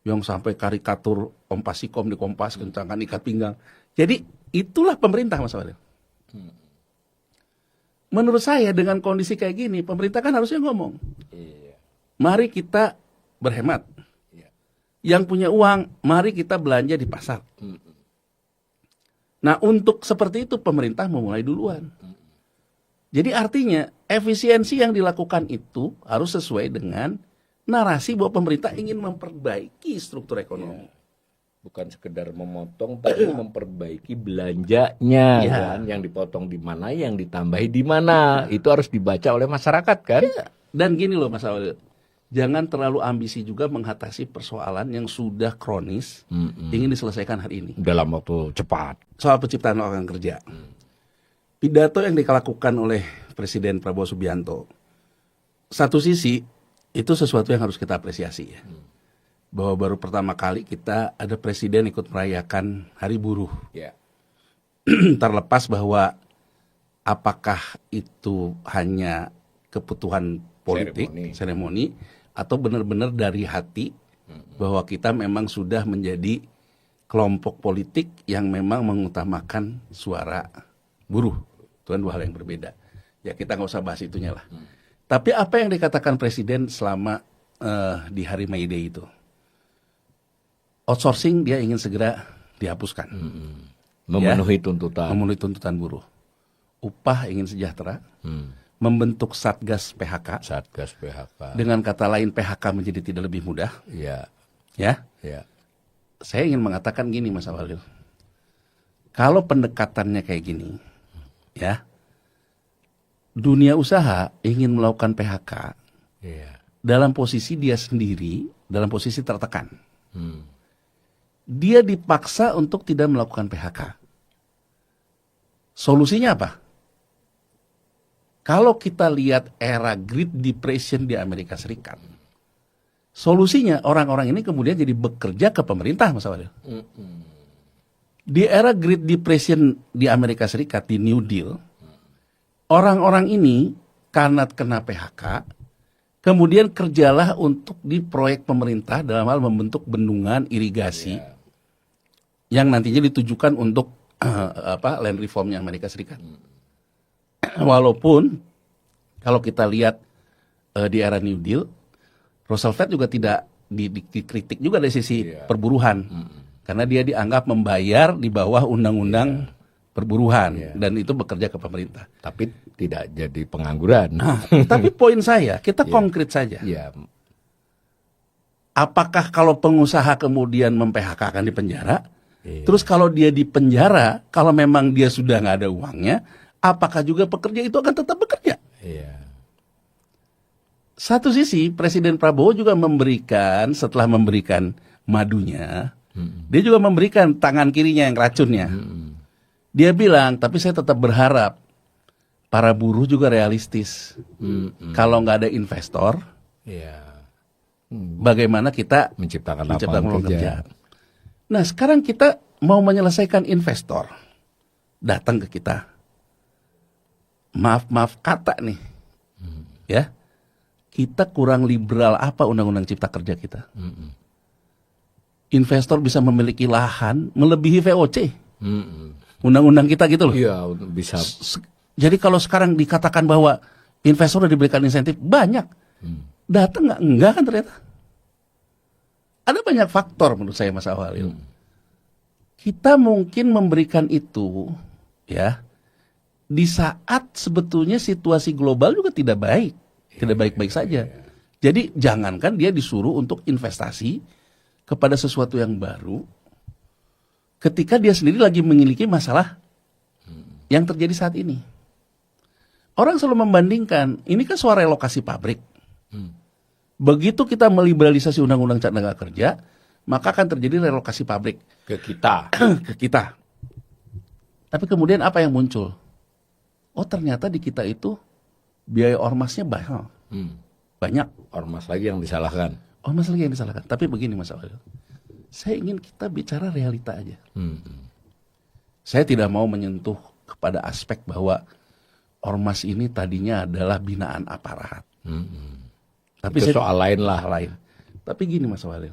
Yang sampai karikatur Om Pasikom di Kompas, kencangkan ikat pinggang. Jadi itulah pemerintah Mas Walil. Menurut saya dengan kondisi kayak gini, pemerintah kan harusnya ngomong. Iya. Mari kita berhemat. Iya. Yang punya uang, mari kita belanja di pasar. Nah untuk seperti itu pemerintah memulai duluan. Jadi artinya efisiensi yang dilakukan itu harus sesuai dengan narasi bahwa pemerintah ingin memperbaiki struktur ekonomi. Bukan sekedar memotong, tapi memperbaiki belanjanya, Ya. kan? Yang dipotong di mana, yang ditambahi di mana, itu harus dibaca oleh masyarakat, kan? Dan gini loh Mas Awil, jangan terlalu ambisi juga mengatasi persoalan yang sudah kronis, ingin diselesaikan hari ini. Dalam waktu cepat. Soal penciptaan lapangan kerja. Pidato yang dilakukan oleh Presiden Prabowo Subianto, satu sisi itu sesuatu yang harus kita apresiasi ya. Bahwa baru pertama kali kita ada presiden ikut merayakan Hari Buruh. Ya. Terlepas bahwa apakah itu hanya kebutuhan politik, seremoni, atau benar-benar dari hati bahwa kita memang sudah menjadi kelompok politik yang memang mengutamakan suara buruh. Itu kan dua hal yang berbeda. Ya kita nggak usah bahas itunya lah. Tapi apa yang dikatakan presiden selama di hari May Day itu? Outsourcing dia ingin segera dihapuskan. Memenuhi tuntutan. Memenuhi tuntutan buruh. Upah ingin sejahtera. Membentuk Satgas PHK. Satgas PHK. Dengan kata lain PHK menjadi tidak lebih mudah. Iya. Ya. Ya. Saya ingin mengatakan gini Mas Awalil. Kalau pendekatannya kayak gini, ya, dunia usaha ingin melakukan PHK Iya. dalam posisi dia sendiri, dalam posisi tertekan. Dia dipaksa untuk tidak melakukan PHK. Solusinya apa? Kalau kita lihat era Great Depression di Amerika Serikat, solusinya orang-orang ini kemudian jadi bekerja ke pemerintah, Mas Awalil. Di era Great Depression di Amerika Serikat, di New Deal, orang-orang ini karena kena PHK, kemudian kerjalah untuk di proyek pemerintah dalam hal membentuk bendungan irigasi yang nantinya ditujukan untuk land reformnya Amerika Serikat. Walaupun kalau kita lihat di era New Deal, Roosevelt juga tidak dikritik juga dari sisi perburuhan, karena dia dianggap membayar di bawah undang-undang perburuhan dan itu bekerja ke pemerintah. Tapi tidak jadi pengangguran. Nah, tapi poin saya, kita konkret saja. Ya. Apakah kalau pengusaha kemudian mem-PHK akan dipenjara? Terus kalau dia dipenjara, kalau memang dia sudah nggak ada uangnya, apakah juga pekerja itu akan tetap bekerja? Iya. Satu sisi, Presiden Prabowo juga memberikan, setelah memberikan madunya, dia juga memberikan tangan kirinya yang racunnya. Dia bilang, tapi saya tetap berharap para buruh juga realistis. Kalau nggak ada investor, bagaimana kita Menciptakan menciptakan lapangan peluang kerja. kerja? Nah, sekarang kita mau menyelesaikan investor. Datang ke kita. Maaf kata nih. Ya. Kita kurang liberal apa undang-undang cipta kerja kita? Investor bisa memiliki lahan melebihi VOC. undang-undang kita gitu loh. Iya, bisa. Jadi kalau sekarang dikatakan bahwa investor udah diberikan insentif, banyak. Datang nggak? Enggak kan ternyata. Ada banyak faktor menurut saya Mas Awalil. Kita mungkin memberikan itu ya di saat sebetulnya situasi global juga tidak baik. Tidak baik-baik saja. Jadi jangankan dia disuruh untuk investasi kepada sesuatu yang baru ketika dia sendiri lagi memiliki masalah yang terjadi saat ini. Orang selalu membandingkan, ini kan soal relokasi pabrik. Begitu kita meliberalisasi undang-undang tenaga kerja, maka akan terjadi relokasi pabrik Ke kita. ke kita. Tapi kemudian apa yang muncul? Oh ternyata di kita itu biaya ormasnya banyak. Ormas lagi yang disalahkan. Ormas lagi yang disalahkan. Tapi begini Mas Awalil, saya ingin kita bicara realita aja. Saya tidak mau menyentuh kepada aspek bahwa ormas ini tadinya adalah binaan aparat. Tapi Itu soal lain lah. lain. Tapi gini Mas Walil.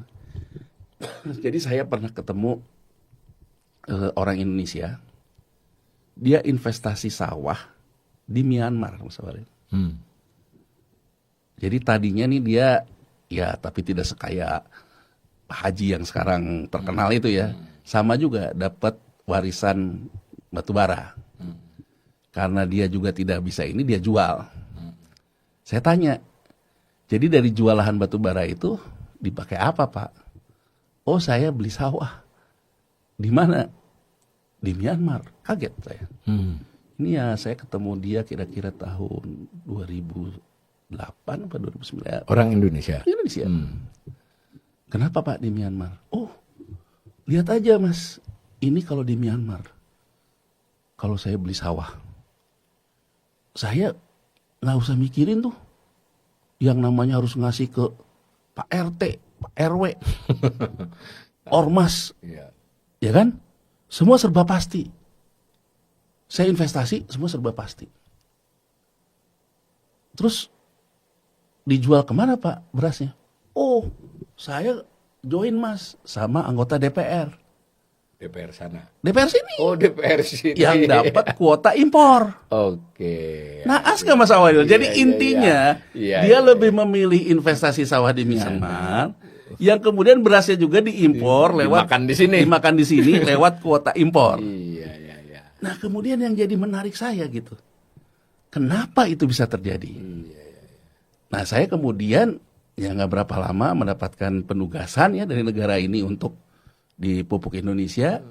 Jadi saya pernah ketemu orang Indonesia. Dia investasi sawah di Myanmar Mas Walil. Jadi tadinya nih dia ya tapi tidak sekaya Pak Haji yang sekarang terkenal itu ya. Sama juga dapat warisan batubara. Karena dia juga tidak bisa ini dia jual. Saya tanya, jadi dari jual lahan batu bara itu dipakai apa Pak? Oh saya beli sawah. Di mana? Di Myanmar. Kaget saya. Ini ya saya ketemu dia kira-kira tahun 2008 atau 2009. Orang Indonesia. Indonesia. Kenapa Pak di Myanmar? Oh lihat aja Mas. Ini kalau di Myanmar. Kalau saya beli sawah. Saya nggak usah mikirin tuh. Yang namanya harus ngasih ke Pak RT, Pak RW, Ormas, ya kan? Semua serba pasti. Saya investasi, semua serba pasti. Terus dijual kemana Pak berasnya? Oh, saya join Mas sama anggota DPR. DPR sana. DPR sini. Oh, DPR sini. Yang dapat kuota impor. Oke. Naas nggak Mas Awalil? Jadi intinya dia lebih iya. memilih investasi sawah di Myanmar, yang kemudian berasnya juga diimpor lewat dimakan di sini lewat kuota impor. Iya. Nah kemudian yang jadi menarik saya gitu, kenapa itu bisa terjadi? Nah saya kemudian ya nggak berapa lama mendapatkan penugasan ya dari negara ini untuk di pupuk Indonesia.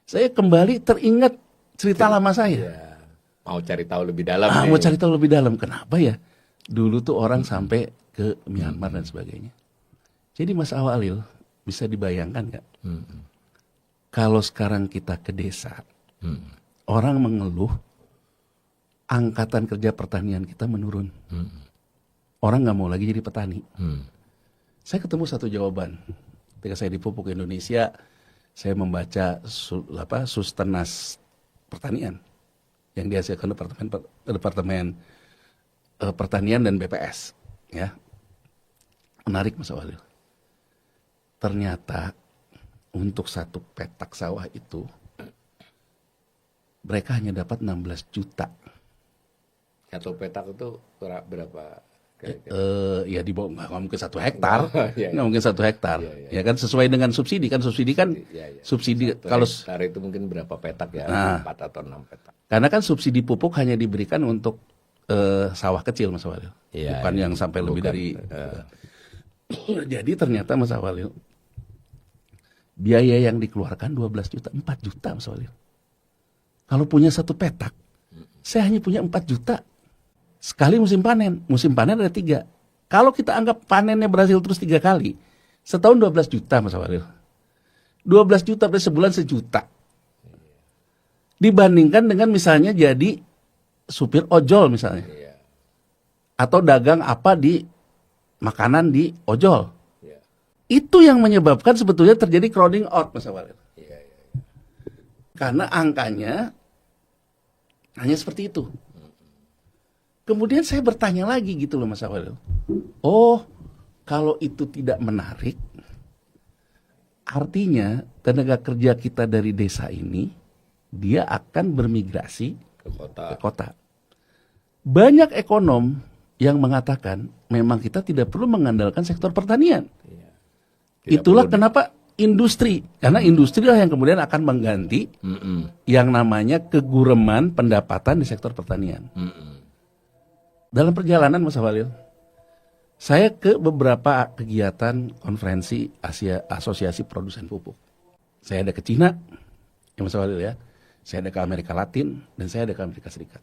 Saya kembali teringat cerita lama saya. Mau cari tahu lebih dalam. Mau cari tahu lebih dalam. Kenapa ya? Dulu tuh orang sampai ke Myanmar dan sebagainya. Jadi Mas Awalil, bisa dibayangkan nggak? Kalau sekarang kita ke desa, orang mengeluh, angkatan kerja pertanian kita menurun. Orang nggak mau lagi jadi petani. Saya ketemu satu jawaban. Ketika saya di Pupuk Indonesia, saya membaca Sustenas Pertanian yang dihasilkan Departemen Pertanian dan BPS. Ya, menarik Mas Awalil. Ternyata untuk satu petak sawah itu mereka hanya dapat 16 juta. Satu petak itu berapa? Ya di bawah nggak mungkin 1 hektar, Iya. nggak mungkin 1 hektar, ya kan sesuai dengan subsidi kan subsidi kalau hektar itu mungkin berapa petak ya? 4 atau 6 petak. Karena kan subsidi pupuk hanya diberikan untuk sawah kecil Mas Walil, bukan yang sampai lebih dari. Jadi ternyata Mas Walil biaya yang dikeluarkan 12 juta, 4 juta Mas Walil. Kalau punya 1 petak, saya hanya punya 4 juta. Sekali musim panen ada 3. Kalau kita anggap panennya berhasil terus 3 kali, setahun 12 juta Mas Walil. 12 juta berarti sebulan 1 juta. Dibandingkan dengan misalnya jadi supir ojol misalnya. Atau dagang apa di makanan di ojol. Itu yang menyebabkan sebetulnya terjadi crowding out Mas Walil. Karena angkanya hanya seperti itu. Kemudian saya bertanya lagi gitu loh Mas Awalil. Oh, kalau itu tidak menarik, artinya tenaga kerja kita dari desa ini dia akan bermigrasi Ke kota. ke kota. Banyak ekonom yang mengatakan memang kita tidak perlu mengandalkan sektor pertanian. Tidak Itulah perlu kenapa industri, karena industri lah yang kemudian akan mengganti yang namanya kegureman pendapatan di sektor pertanian. Dalam perjalanan Mas Walil, saya ke beberapa kegiatan konferensi Asosiasi Produsen Pupuk. Saya ada ke Cina, ya Mas Walil ya. Saya ada ke Amerika Latin, dan saya ada ke Amerika Serikat.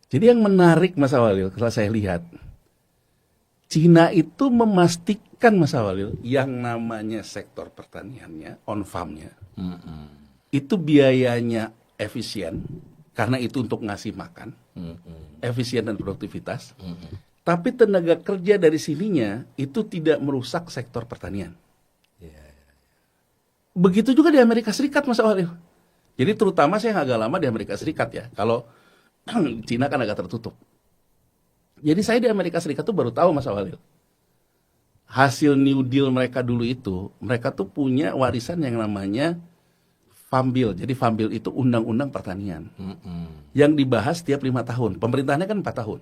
Jadi yang menarik Mas Walil, kalau saya lihat, Cina itu memastikan Mas Walil, yang namanya sektor pertaniannya, on farm-nya, itu biayanya efisien, karena itu untuk ngasih makan, efisien dan produktivitas. Tapi tenaga kerja dari sininya itu tidak merusak sektor pertanian. Begitu juga di Amerika Serikat Mas Walil. Jadi terutama saya agak lama di Amerika Serikat ya. Kalau Cina kan agak tertutup. Jadi saya di Amerika Serikat tuh baru tahu Mas Walil. Hasil New Deal mereka dulu itu, mereka tuh punya warisan yang namanya Farm Bill. Jadi Farm Bill itu undang-undang pertanian. Yang dibahas tiap 5 tahun. Pemerintahnya kan 4 tahun.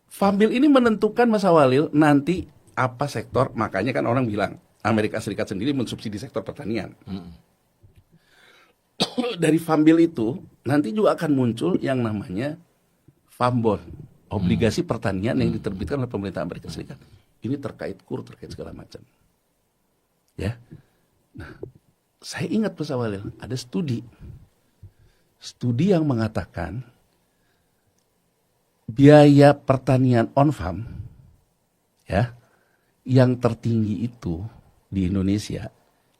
Farm Bill ini menentukan Mas Walil nanti apa sektor, makanya kan orang bilang Amerika Serikat sendiri mensubsidi sektor pertanian. Dari Farm Bill itu nanti juga akan muncul yang namanya Farm Bond, obligasi pertanian yang diterbitkan oleh pemerintah Amerika Serikat. Ini terkait kur, terkait segala macam. Ya. Nah, saya ingat Mas Walil, ada studi yang mengatakan biaya pertanian on farm ya yang tertinggi itu di Indonesia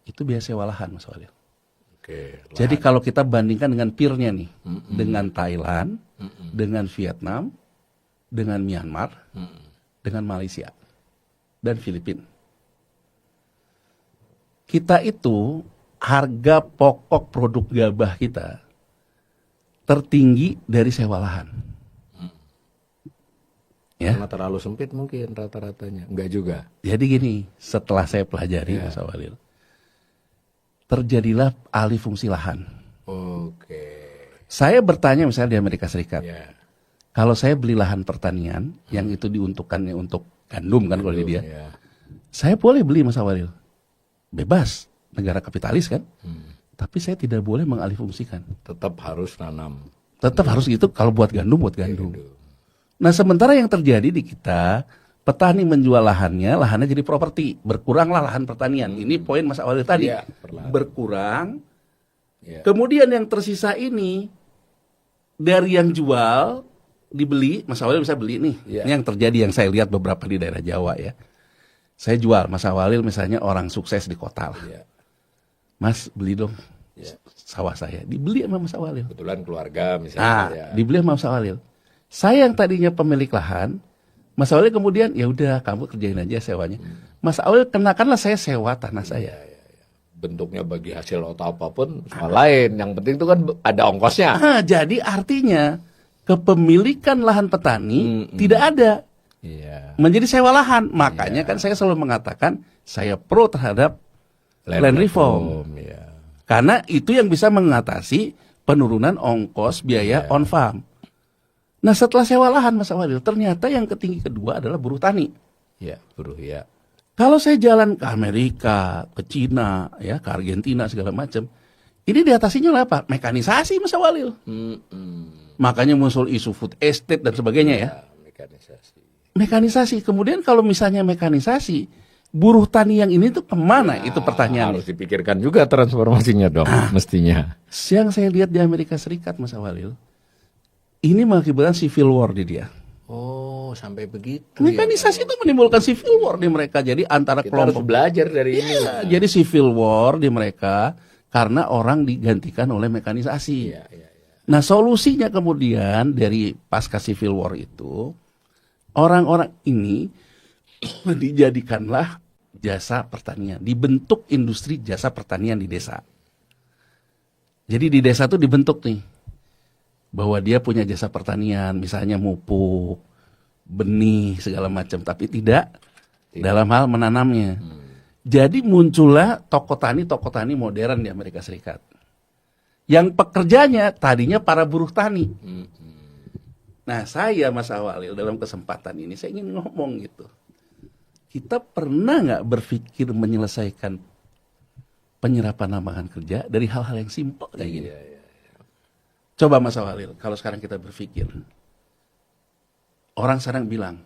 itu biaya sewa lahan Mas Walil. Oke, Jadi kalau kita bandingkan dengan peer-nya nih, dengan Thailand, dengan Vietnam, dengan Myanmar, dengan Malaysia, dan Filipina. Kita itu harga pokok produk gabah kita tertinggi dari sewa lahan. Ya. karena terlalu sempit mungkin rata-ratanya. Enggak juga. Jadi gini, setelah saya pelajari Mas Walil, terjadilah alih fungsi lahan. Oke. Saya bertanya misalnya di Amerika Serikat, Ya. kalau saya beli lahan pertanian yang itu diuntukkannya untuk gandum kan kalau di dia, Ya. saya boleh beli Mas Walil, bebas, negara kapitalis kan, tapi saya tidak boleh mengalihfungsikan. Tetap harus nanam. Tetap harus gitu, kalau buat gandum. Nah sementara yang terjadi di kita, petani menjual lahannya jadi properti, berkuranglah lahan pertanian. Ini poin Mas Walil tadi, Ya, perlahan. berkurang. Ya. Kemudian yang tersisa ini dari yang jual dibeli, Mas Walil bisa beli nih. Ya. Ini yang terjadi yang saya lihat beberapa di daerah Jawa ya. Saya jual, Mas Walil misalnya orang sukses di kota lah. Ya. Mas beli dong Ya. sawah saya, dibeli sama Mas Walil. Kebetulan keluarga misalnya. Ya. Dibeli sama Mas Walil. Saya yang tadinya pemilik lahan, Mas Walil kemudian ya udah kamu kerjain aja sewanya. Mas Walil kenakanlah saya sewa tanah saya. Bentuknya bagi hasil atau apapun soal lain. Yang penting itu kan ada ongkosnya. Jadi artinya kepemilikan lahan petani tidak ada. Iya. Menjadi sewa lahan. Makanya kan saya selalu mengatakan saya pro terhadap land reform. Ya. Karena itu yang bisa mengatasi penurunan ongkos biaya on farm. Nah setelah sewa lahan Mas Walil, ternyata yang ketinggi kedua adalah buruh tani. Ya, buruh ya. Kalau saya jalan ke Amerika, ke Cina, ya, ke Argentina segala macam, ini diatasinya oleh apa? Mekanisasi Mas Walil. Makanya muncul isu food estate dan sebagainya ya. Mekanisasi. Mekanisasi. Kemudian kalau misalnya mekanisasi, buruh tani yang ini tuh kemana? Itu pertanyaannya. Harus dipikirkan juga transformasinya dong, mestinya. Yang saya lihat di Amerika Serikat Mas Walil, ini mengakibatkan civil war di dia. Oh, sampai begitu. Mekanisasi itu menimbulkan civil war di mereka. Jadi antara Kita harus kelompok belajar dari ini. Iya, jadi civil war di mereka karena orang digantikan oleh mekanisasi. Iya. Nah, solusinya kemudian dari pasca civil war itu, orang-orang ini dijadikanlah jasa pertanian, dibentuk industri jasa pertanian di desa. Jadi di desa tuh dibentuk nih bahwa dia punya jasa pertanian, misalnya mupuk, benih segala macam, tapi tidak dalam hal menanamnya. Jadi muncullah toko tani modern di Amerika Serikat. Yang pekerjanya tadinya para buruh tani. Nah, saya Mas Awalil dalam kesempatan ini saya ingin ngomong gitu. Kita pernah nggak berpikir menyelesaikan penyerapan lapangan kerja dari hal-hal yang simpel kayak gini? Coba Mas Awalil, kalau sekarang kita berpikir, orang sekarang bilang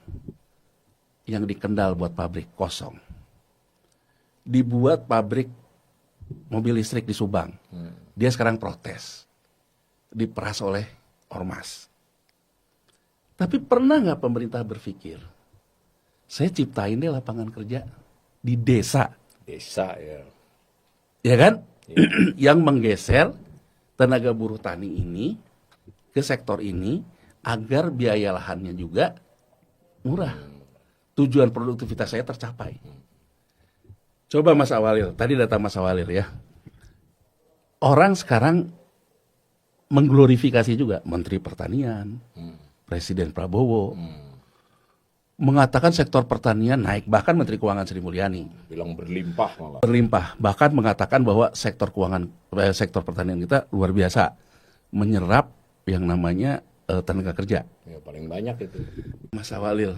yang di Kendal buat pabrik kosong, dibuat pabrik mobil listrik di Subang, dia sekarang protes, diperas oleh ormas. Tapi pernah nggak pemerintah berpikir, saya ciptain deh lapangan kerja di desa, ya kan? Yang menggeser tenaga buruh tani ini ke sektor ini agar biaya lahannya juga murah. Tujuan produktivitas saya tercapai. Coba Mas Awalil, tadi data Mas Awalil ya. Orang sekarang mengglorifikasi juga Menteri Pertanian, Presiden Prabowo, mengatakan sektor pertanian naik, bahkan Menteri Keuangan Sri Mulyani bilang berlimpah malah. berlimpah, bahkan mengatakan bahwa sektor sektor pertanian kita luar biasa menyerap yang namanya tenaga kerja. Ya, paling banyak itu. Mas Awalil,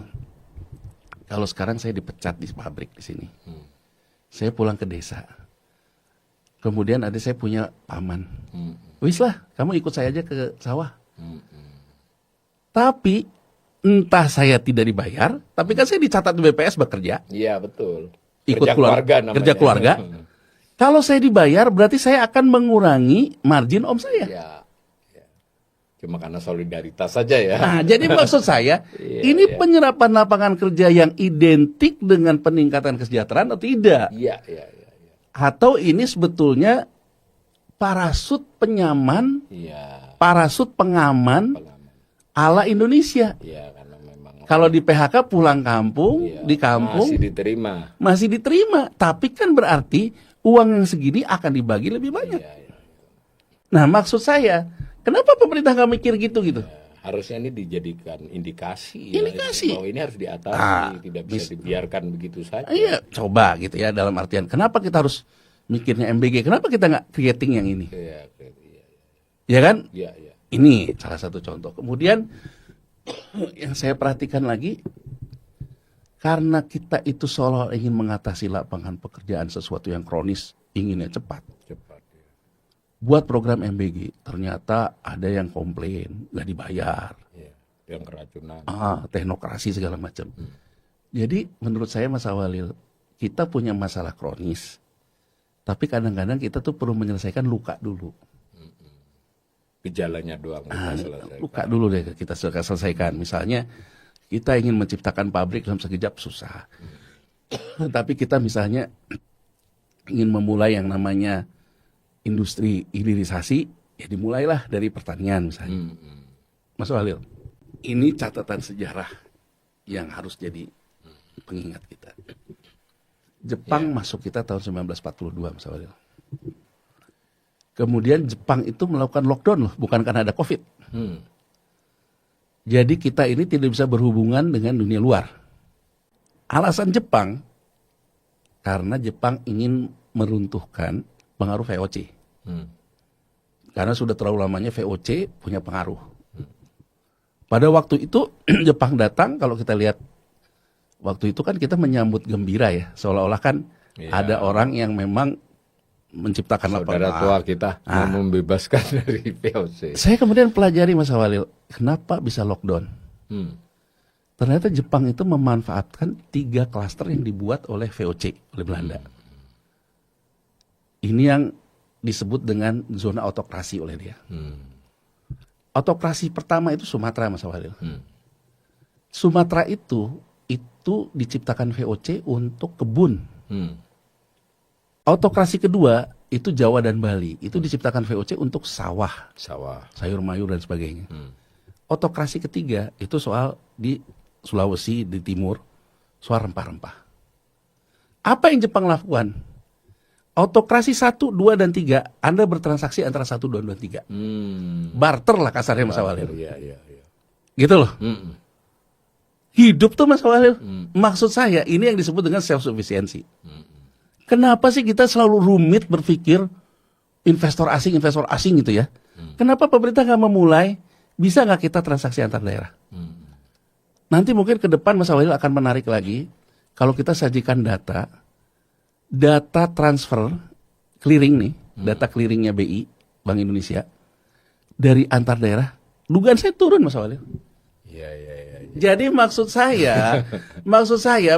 kalau sekarang saya dipecat di pabrik di sini, saya pulang ke desa, kemudian ada saya punya paman, wis lah, kamu ikut saya aja ke sawah. Tapi entah saya tidak dibayar, tapi kan saya dicatat di BPS bekerja. Iya betul. Ikut Kerja keluarga namanya. Kerja keluarga. Kalau saya dibayar, berarti saya akan mengurangi margin om saya. Ya. Cuma karena solidaritas saja ya. Nah, jadi maksud saya, ini penyerapan lapangan kerja yang identik dengan peningkatan kesejahteraan atau tidak? Iya. Atau ini sebetulnya parasut penyaman, parasut pengaman ala Indonesia. Iya, karena memang kalau di PHK pulang kampung, di kampung masih diterima, tapi kan berarti uang yang segini akan dibagi lebih banyak. Nah, maksud saya, kenapa pemerintah nggak mikir gitu? Harusnya ini dijadikan indikasi. Indikasi. Bahwa ini harus diatasi, tidak bisa dibiarkan begitu saja. Iya, coba gitu ya, dalam artian kenapa kita harus mikirnya MBG? Kenapa kita nggak creating yang ini? Iya. Ya kan? Iya. Ini salah satu contoh. Kemudian yang saya perhatikan lagi, karena kita itu seolah ingin mengatasi lapangan pekerjaan sesuatu yang kronis, inginnya cepat. Buat program MBG, ternyata ada yang komplain, nggak dibayar. Yang keracunan. Teknokrasi segala macam. Jadi menurut saya Mas Awalil, kita punya masalah kronis, tapi kadang-kadang kita tuh perlu menyelesaikan luka dulu. Gejalanya doang kita selesaikan. Luka dulu deh kita selesaikan. Misalnya kita ingin menciptakan pabrik dalam sekejap susah. Tapi kita misalnya ingin memulai yang namanya industri hilirisasi, ya dimulailah dari pertanian misalnya. Mas Walil, ini catatan sejarah yang harus jadi pengingat kita. Jepang masuk kita tahun 1942, Mas Walil. Kemudian Jepang itu melakukan lockdown loh, bukan karena ada COVID. Jadi kita ini tidak bisa berhubungan dengan dunia luar. Alasan Jepang, karena Jepang ingin meruntuhkan pengaruh VOC. Karena sudah terlalu lamanya VOC punya pengaruh. Pada waktu itu Jepang datang, kalau kita lihat waktu itu kan kita menyambut gembira ya, seolah-olah kan ada orang yang memang menciptakan saudara tua kita mau membebaskan dari VOC. Saya kemudian pelajari Mas Walil, kenapa bisa lockdown? Ternyata Jepang itu memanfaatkan 3 klaster yang dibuat oleh VOC, oleh Belanda. Ini yang disebut dengan zona autokrasi oleh dia. Autokrasi pertama itu Sumatera, Mas Walil. Sumatera itu diciptakan VOC untuk kebun. Autokrasi kedua itu Jawa dan Bali, itu diciptakan VOC untuk sawah, sayur mayur dan sebagainya. Autokrasi ketiga itu soal di Sulawesi di timur, soal rempah-rempah. Apa yang Jepang lakukan? Autokrasi 1, 2, dan 3, Anda bertransaksi antara 1, 2, dan 3. Barter lah kasarnya Mas Walil. Gitu loh. Hidup tuh Mas Walil. Maksud saya, ini yang disebut dengan self-sufficiency. Kenapa sih kita selalu rumit berpikir investor asing gitu ya. Kenapa pemerintah nggak memulai, bisa nggak kita transaksi antar daerah? Nanti mungkin ke depan Mas Awalil akan menarik lagi, kalau kita sajikan data transfer clearing nih, data clearingnya BI, Bank Indonesia, dari antar daerah, dugaan saya turun Mas Awalil. Iya. Jadi maksud saya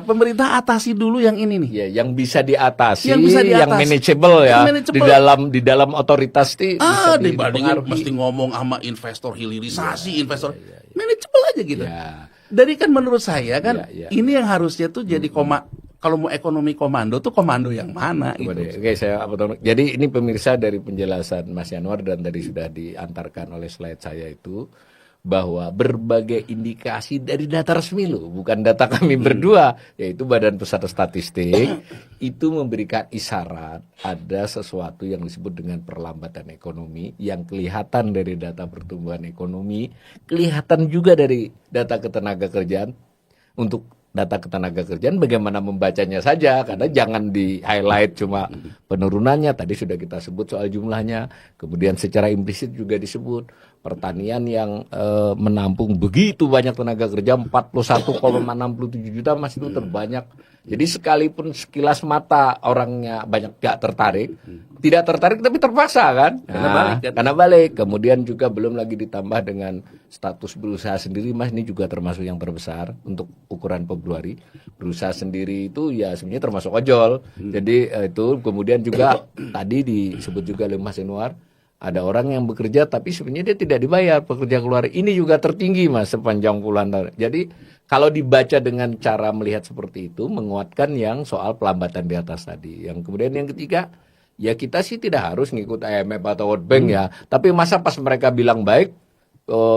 pemerintah atasi dulu yang ini nih. Ya, yang bisa diatasi, yang manageable ya. Yang manageable. Di dalam otoritas bisa dibandingin dipengaruhi. mesti ngomong sama investor hilirisasi, investor manageable aja gitu. Ya. Dari kan menurut saya kan Ya. ini yang harusnya tuh jadi kalau mau ekonomi komando tuh komando yang mana gitu. Oke, saya potong. Jadi ini pemirsa dari penjelasan Mas Yanwar dan tadi sudah diantarkan oleh slide saya itu bahwa berbagai indikasi dari data resmi loh, bukan data kami berdua, yaitu Badan Pusat Statistik, itu memberikan isyarat ada sesuatu yang disebut dengan perlambatan ekonomi yang kelihatan dari data pertumbuhan ekonomi, kelihatan juga dari data ketenagakerjaan. Untuk data ketenagakerjaan bagaimana membacanya saja, karena jangan di highlight cuma penurunannya, tadi sudah kita sebut soal jumlahnya, kemudian secara implisit juga disebut pertanian yang menampung begitu banyak tenaga kerja, 41,67 juta, masih itu terbanyak. Jadi sekalipun sekilas mata orangnya banyak gak tertarik, tidak tertarik tapi terpaksa kan, karena balik. Kemudian juga belum lagi ditambah dengan status berusaha sendiri, Mas, ini juga termasuk yang terbesar untuk ukuran Februari. Berusaha sendiri itu ya sebenarnya termasuk ojol. Jadi itu kemudian juga tadi disebut juga oleh Mas Yanwar, ada orang yang bekerja tapi sebenarnya dia tidak dibayar, pekerja keluar. Ini juga tertinggi, Mas, sepanjang puluhan tahun. Jadi kalau dibaca dengan cara melihat seperti itu, menguatkan yang soal pelambatan di atas tadi. Yang kemudian yang ketiga, ya kita sih tidak harus ngikut IMF atau World Bank ya. Tapi masa pas mereka bilang baik,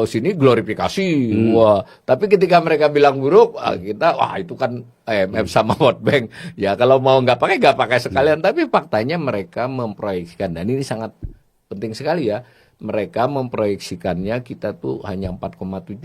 sini glorifikasi. Wah, tapi ketika mereka bilang buruk, kita itu kan IMF sama World Bank. Ya kalau mau nggak pakai sekalian. Tapi faktanya mereka memproyeksikan, dan ini sangat penting sekali ya. Mereka memproyeksikannya kita tuh hanya 4,7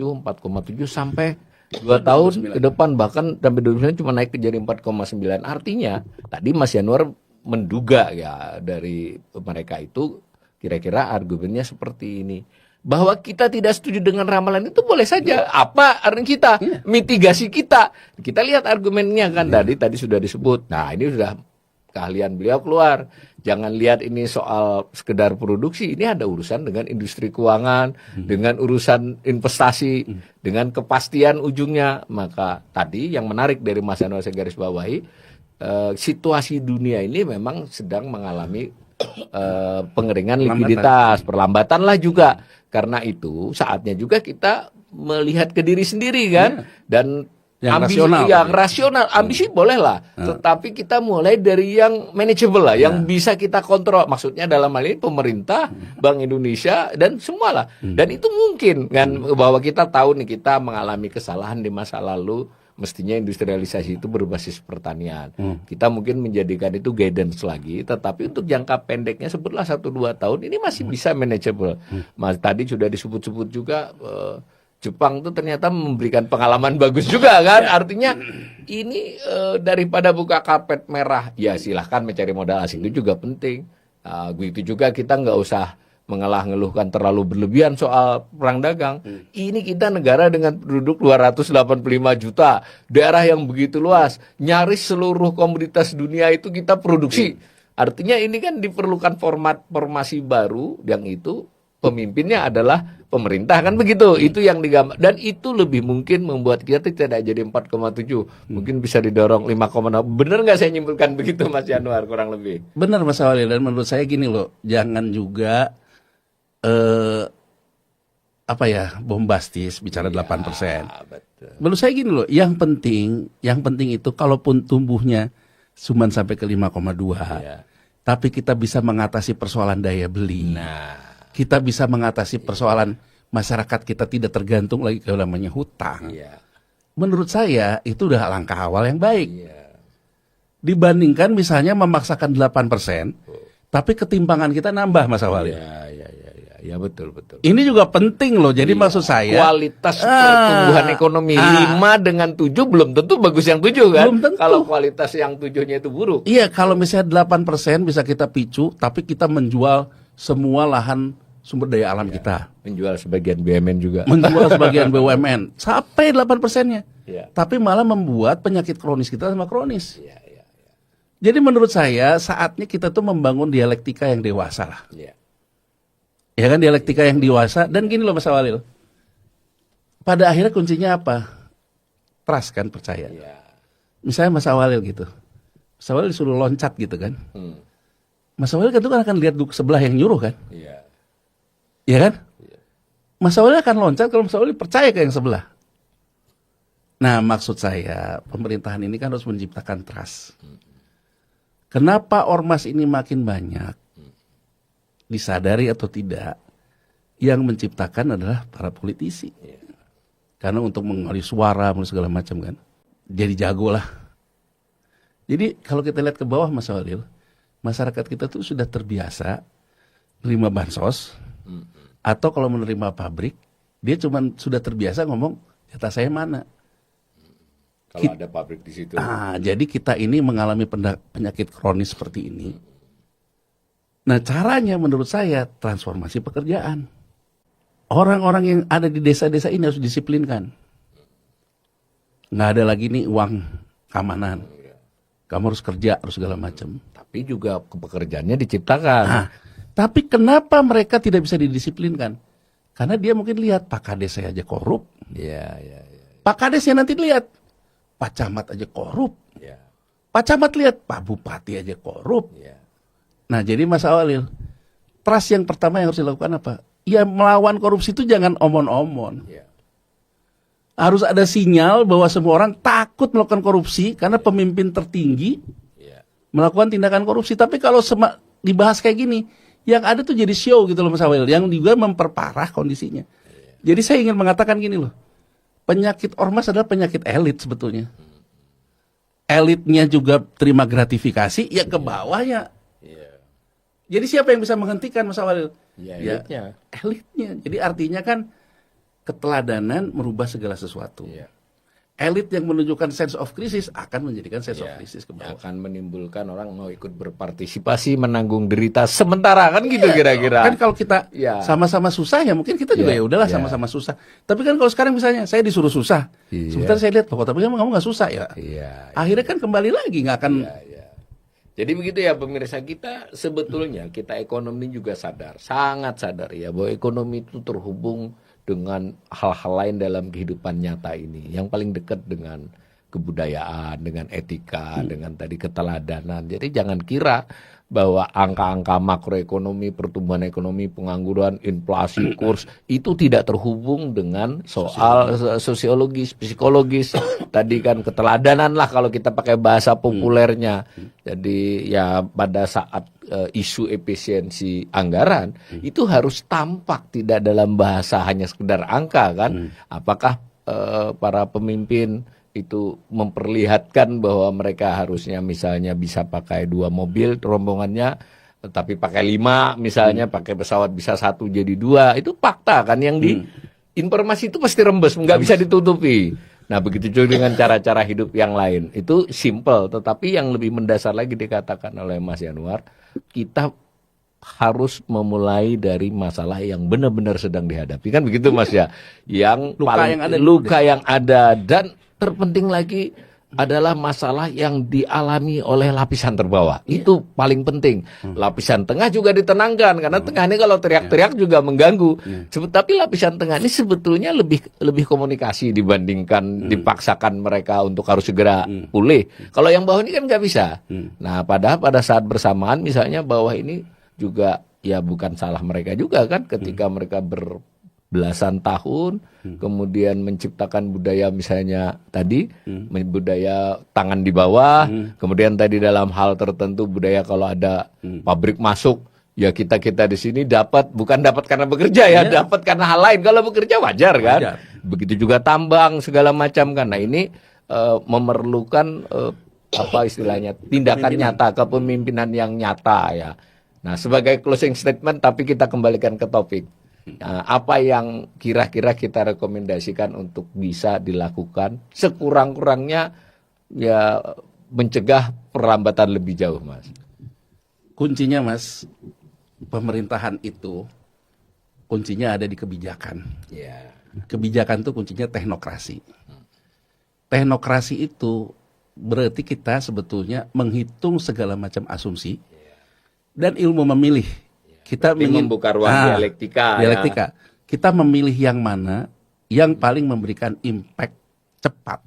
sampai 2 tahun ke depan, bahkan sampai 2009 cuma naik ke jadi 4,9. Artinya tadi Mas Yanwar menduga ya dari mereka itu kira-kira argumennya seperti ini. Bahwa kita tidak setuju dengan ramalan itu boleh saja. Apa artinya kita? Mitigasi kita. Kita lihat argumennya kan tadi sudah disebut. Nah, ini sudah keahlian beliau keluar. Jangan lihat ini soal sekedar produksi, ini ada urusan dengan industri keuangan, dengan urusan investasi, dengan kepastian ujungnya. Maka tadi yang menarik dari Mas Yanwar saya garis bawahi, situasi dunia ini memang sedang mengalami pengeringan likuiditas, perlambatan lah juga. Karena itu saatnya juga kita melihat ke diri sendiri kan, dan yang rasional, ambisi boleh lah, tetapi kita mulai dari yang manageable lah, yang bisa kita kontrol. Maksudnya dalam hal ini pemerintah, Bank Indonesia dan semua lah. Dan itu mungkin kan, bahwa kita tahu nih kita mengalami kesalahan di masa lalu, mestinya industrialisasi itu berbasis pertanian. Kita mungkin menjadikan itu guidance lagi, tetapi untuk jangka pendeknya sebutlah 1-2 tahun ini masih bisa manageable. Mas tadi sudah disebut-sebut juga Jepang tuh ternyata memberikan pengalaman bagus juga kan. Artinya ini daripada buka karpet merah, ya silahkan mencari modal asing, itu juga penting. Begitu juga kita nggak usah mengeluh-ngeluhkan terlalu berlebihan soal perang dagang. Ini kita negara dengan penduduk 285 juta, daerah yang begitu luas, nyaris seluruh komoditas dunia itu kita produksi. Artinya ini kan diperlukan formasi baru, yang itu pemimpinnya adalah pemerintah kan begitu. Itu yang digambar, dan itu lebih mungkin membuat kita tidak jadi 4,7, mungkin bisa didorong 5,6. Bener nggak saya nyimpulkan begitu, Mas Yanwar, kurang lebih? Benar, Mas Awalil. Dan menurut saya gini loh, jangan juga bombastis bicara 8%. Betul. Menurut saya gini loh, yang penting itu kalaupun tumbuhnya cuma sampai ke 5,2, tapi kita bisa mengatasi persoalan daya beli. Kita bisa mengatasi persoalan masyarakat kita tidak tergantung lagi ke namanya hutang. Menurut saya itu udah langkah awal yang baik. Dibandingkan misalnya memaksakan 8%, tapi ketimpangan kita nambah, Mas Awalil. Iya, betul, betul. Ini juga penting loh. Jadi maksud saya kualitas pertumbuhan ekonomi 5 dengan 7 belum tentu bagus yang 7 kan. Belum tentu. Kalau kualitas yang 7-nya itu buruk. iya, kalau misalnya 8% bisa kita picu, tapi kita menjual semua lahan sumber daya alam kita. Menjual sebagian BUMN juga. Menjual sebagian BUMN. Sampai 8%-nya. Iya. Tapi malah membuat penyakit kronis kita sama kronis. Iya, iya, Jadi menurut saya saatnya kita tuh membangun dialektika yang dewasa lah. iya. Ya kan, dialektika yang dewasa. Dan gini loh Mas Awalil. Pada akhirnya kuncinya apa? Trust kan, percaya. Iya. Misalnya Mas Awalil gitu. Mas Awalil disuruh loncat gitu kan. Mas Awalil kan itu kan akan lihat sebelah yang nyuruh kan. Iya. Iya kan? Mas Awalil akan loncat kalau Mas Awalil percaya ke yang sebelah. Nah, maksud saya pemerintahan ini kan harus menciptakan trust. Kenapa ormas ini makin banyak? Disadari atau tidak, yang menciptakan adalah para politisi. Karena untuk mengalih suara, segala macam kan. Jadi jago lah. Jadi kalau kita lihat ke bawah Mas Walil, masyarakat kita tuh sudah terbiasa menerima bansos, atau kalau menerima pabrik, dia cuman sudah terbiasa ngomong, jatah saya mana. Kalau ada pabrik di situ. Jadi kita ini mengalami penyakit kronis seperti ini. Nah, caranya menurut saya transformasi pekerjaan. Orang-orang yang ada di desa-desa ini harus disiplinkan. Nggak ada lagi nih uang keamanan. Kamu harus kerja, harus segala macam. Tapi juga pekerjaannya diciptakan. Tapi kenapa mereka tidak bisa didisiplinkan? Karena dia mungkin lihat Pak Kades saya aja korup. Iya. Pak Kadesnya nanti lihat Pak Camat aja korup. Iya. Pak Camat lihat Pak Bupati aja korup. Iya. Nah, jadi Mas Awalil, trust yang pertama yang harus dilakukan apa? Ya, melawan korupsi itu jangan omon-omon. Iya. Harus ada sinyal bahwa semua orang takut melakukan korupsi karena pemimpin tertinggi melakukan tindakan korupsi. Tapi kalau dibahas kayak gini, yang ada tuh jadi show gitu loh Mas Awalil, yang juga memperparah kondisinya. Jadi saya ingin mengatakan gini loh, penyakit ormas adalah penyakit elit sebetulnya. Elitnya juga terima gratifikasi, ya ke bawahnya. Jadi siapa yang bisa menghentikan Mas Awalil? Ya, elitnya. Jadi artinya kan keteladanan merubah segala sesuatu. Elit yang menunjukkan sense of crisis akan menjadikan sense of crisis ke bawah. Akan menimbulkan orang mau ikut berpartisipasi, menanggung derita sementara kan gitu kira-kira. Kan kalau kita sama-sama susah ya mungkin kita juga ya udahlah sama-sama susah. Tapi kan kalau sekarang misalnya saya disuruh susah, sebentar saya lihat kok tapi kamu nggak susah ya. Akhirnya kan kembali lagi nggak akan. Jadi begitu ya pemirsa, kita sebetulnya kita ekonomi juga sadar, sangat sadar ya bahwa ekonomi itu terhubung dengan hal-hal lain dalam kehidupan nyata ini. Yang paling dekat dengan kebudayaan, dengan etika, dengan tadi keteladanan. Jadi jangan kira bahwa angka-angka makroekonomi, pertumbuhan ekonomi, pengangguran, inflasi, kurs itu tidak terhubung dengan soal sosiologis, psikologis. Tadi kan keteladanan lah kalau kita pakai bahasa populernya. Jadi ya pada saat isu efisiensi anggaran itu harus tampak, tidak dalam bahasa hanya sekedar angka kan. Apakah para pemimpin itu memperlihatkan bahwa mereka harusnya misalnya bisa pakai 2 mobil rombongannya, tapi pakai 5 misalnya, pakai pesawat bisa 1 jadi 2, itu fakta kan yang di informasi itu pasti rembes, nggak bisa ditutupi. Nah begitu juga dengan cara-cara hidup yang lain, itu simple, tetapi yang lebih mendasar lagi dikatakan oleh Mas Yanuar, kita harus memulai dari masalah yang benar-benar sedang dihadapi kan begitu Mas ya, yang luka yang ada dan terpenting lagi adalah masalah yang dialami oleh lapisan terbawah. Itu paling penting. Lapisan tengah juga ditenangkan karena tengah ini kalau teriak-teriak juga mengganggu. Tapi lapisan tengah ini sebetulnya lebih komunikasi dibandingkan dipaksakan mereka untuk harus segera pulih. Kalau yang bawah ini kan nggak bisa. Nah, padahal pada saat bersamaan misalnya bawah ini juga ya bukan salah mereka juga kan ketika mereka belasan tahun, kemudian menciptakan budaya misalnya tadi, budaya tangan di bawah, kemudian tadi dalam hal tertentu budaya kalau ada pabrik masuk, ya kita di sini bukan dapat karena bekerja ya, dapat karena hal lain. Kalau bekerja wajar kan, begitu juga tambang segala macam kan. Nah ini memerlukan apa istilahnya tindakan nyata, kepemimpinan yang nyata ya. Nah sebagai closing statement, tapi kita kembalikan ke topik. Apa yang kira-kira kita rekomendasikan untuk bisa dilakukan sekurang-kurangnya ya mencegah perlambatan lebih jauh, Mas? Kuncinya, Mas, pemerintahan itu kuncinya ada di kebijakan. Ya. Kebijakan itu kuncinya teknokrasi. Teknokrasi itu berarti kita sebetulnya menghitung segala macam asumsi dan ilmu memilih. Kita membuka ruang dialektika. Dialektika. Kita memilih yang mana yang paling memberikan impact cepat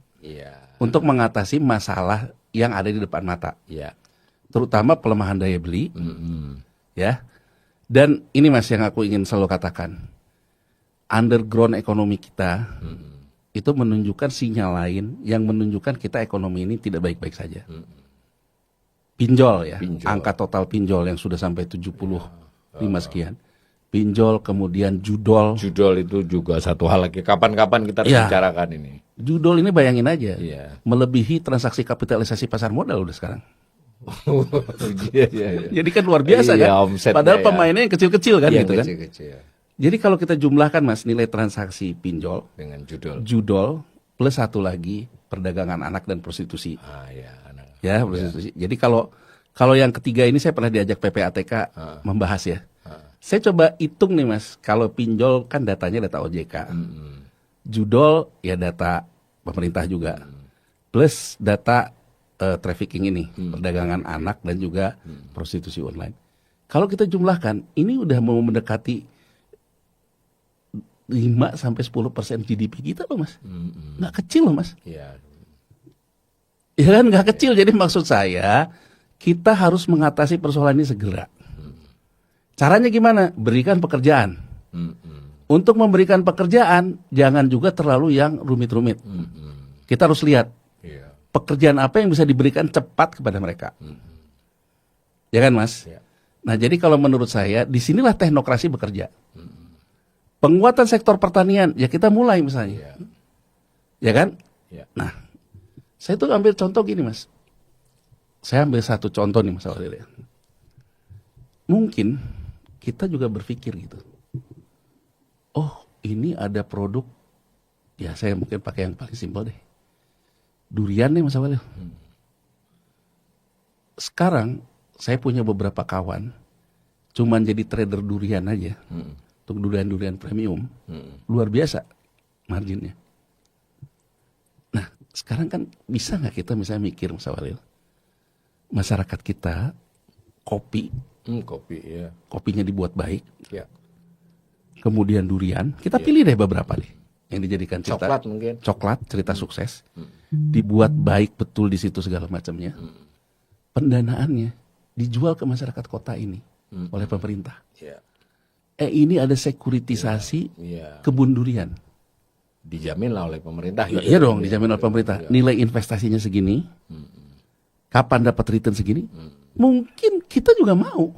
untuk mengatasi masalah yang ada di depan mata. Terutama pelemahan daya beli. Ya. Dan ini, Mas, yang aku ingin selalu katakan. Underground ekonomi kita itu menunjukkan sinyal lain yang menunjukkan kita ekonomi ini tidak baik-baik saja. Pinjol ya, angka total pinjol yang sudah sampai 75 sekian. Pinjol, kemudian judol. Judol itu juga satu hal lagi. Kapan-kapan kita harus bicarakan ini. Judol ini bayangin aja, melebihi transaksi kapitalisasi pasar modal udah sekarang. Jadi kan luar biasa kan. Padahal pemainnya yang kecil-kecil kan gitu kan. Jadi kalau kita jumlahkan, Mas, nilai transaksi pinjol dengan judol plus satu lagi perdagangan anak dan prostitusi. Prostitusi. Jadi kalau yang ketiga ini saya pernah diajak PPATK membahas ya. Saya coba hitung nih, Mas, kalau pinjol kan datanya data OJK. Judol ya data pemerintah juga. Plus data trafficking ini, perdagangan anak dan juga prostitusi online. Kalau kita jumlahkan, ini udah mau mendekati 5-10% GDP kita loh, Mas. Nggak kecil loh, Mas. Ya kan, nggak kecil. Jadi maksud saya, kita harus mengatasi persoalan ini segera. Caranya gimana? Berikan pekerjaan. Untuk memberikan pekerjaan, jangan juga terlalu yang rumit-rumit. Kita harus lihat pekerjaan apa yang bisa diberikan cepat kepada mereka. Ya kan, Mas? Nah, jadi kalau menurut saya, disinilah teknokrasi bekerja. Penguatan sektor pertanian, ya kita mulai misalnya. Ya kan? Nah, saya tuh ambil contoh gini, Mas. Saya ambil satu contoh nih, Mas Awalil. Mungkin kita juga berpikir gitu. Oh, ini ada produk, ya saya mungkin pakai yang paling simpel deh. Durian nih, Mas Awalil. Sekarang saya punya beberapa kawan, cuman jadi trader durian aja. Untuk durian-durian premium, luar biasa marginnya. Nah, sekarang kan bisa nggak kita misalnya mikir, Mas Awalil, masyarakat kita kopi, kopinya dibuat baik, kemudian durian, kita pilih deh beberapa nih yang dijadikan cerita, coklat cerita sukses, dibuat baik betul di situ segala macamnya, pendanaannya dijual ke masyarakat kota ini oleh pemerintah. Ini ada sekuritisasi kebun durian. Dijamin lah oleh pemerintah. Iya dong, dijamin oleh pemerintah. Nilai investasinya segini, kapan dapat return segini, mungkin kita juga mau.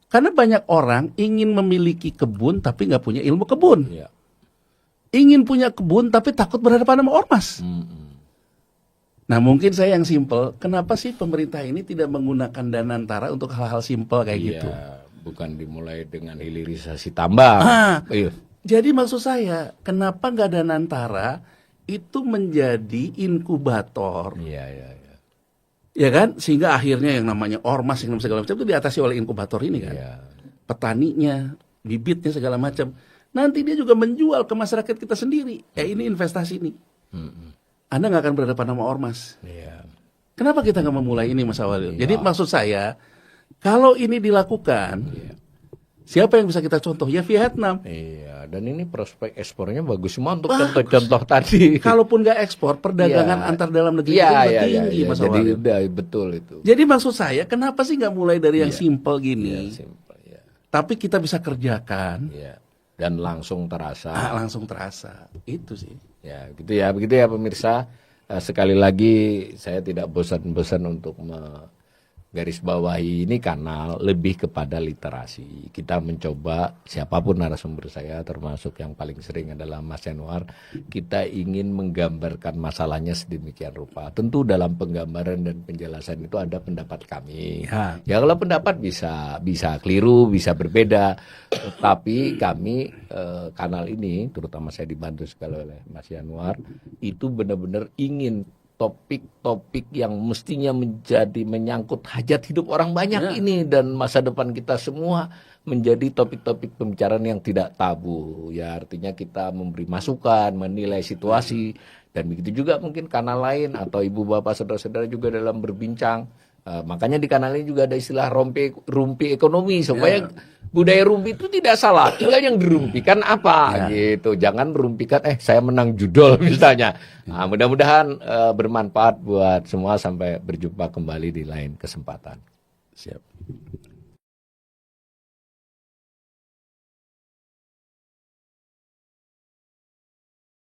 Karena banyak orang ingin memiliki kebun tapi nggak punya ilmu kebun. Ingin punya kebun tapi takut berhadapan sama ormas. Nah, mungkin saya yang simpel, kenapa sih pemerintah ini tidak menggunakan dana antara untuk hal-hal simpel kayak gitu? Bukan dimulai dengan hilirisasi tambang. Jadi maksud saya, kenapa nggak dana antara itu menjadi inkubator? Ya kan, sehingga akhirnya yang namanya ormas yang segala macam itu diatasi oleh inkubator ini kan. Petaninya, bibitnya segala macam. Nanti dia juga menjual ke masyarakat kita sendiri. Ini investasi nih. Anda nggak akan berhadapan sama ormas. Kenapa kita nggak memulai ini, Mas Awalil? Jadi maksud saya, kalau ini dilakukan, siapa yang bisa kita contoh? Ya Vietnam. Dan ini prospek ekspornya bagus semua untuk contoh-contoh tadi. Kalaupun nggak ekspor, perdagangan antar dalam negeri itu lebih tinggi, Mas Awalil. Jadi betul itu. Jadi maksud saya, kenapa sih nggak mulai dari yang simple gini? Tapi kita bisa kerjakan. Dan langsung terasa. Langsung terasa, itu sih. Begitu ya pemirsa. Sekali lagi saya tidak bosan-bosan untuk garis bawahi ini kanal lebih kepada literasi. Kita mencoba, siapapun narasumber saya, termasuk yang paling sering adalah Mas Yanuar, kita ingin menggambarkan masalahnya sedemikian rupa. Tentu dalam penggambaran dan penjelasan itu ada pendapat kami. Ya kalau pendapat bisa keliru, bisa berbeda. Tetapi kami kanal ini, terutama saya dibantu sekali oleh Mas Yanuar, itu benar-benar ingin topik-topik yang mestinya menjadi menyangkut hajat hidup orang banyak ini dan masa depan kita semua menjadi topik-topik pembicaraan yang tidak tabu. Ya artinya kita memberi masukan, menilai situasi, dan begitu juga mungkin kanal lain atau ibu bapak saudara-saudara juga dalam berbincang. Makanya di kanal ini juga ada istilah rumpi ekonomi supaya budaya rumpi itu tidak salah. Tinggal yang dirumpikan apa gitu. Jangan merumpikan saya menang judol misalnya. Nah, mudah-mudahan bermanfaat buat semua, sampai berjumpa kembali di lain kesempatan. Siap.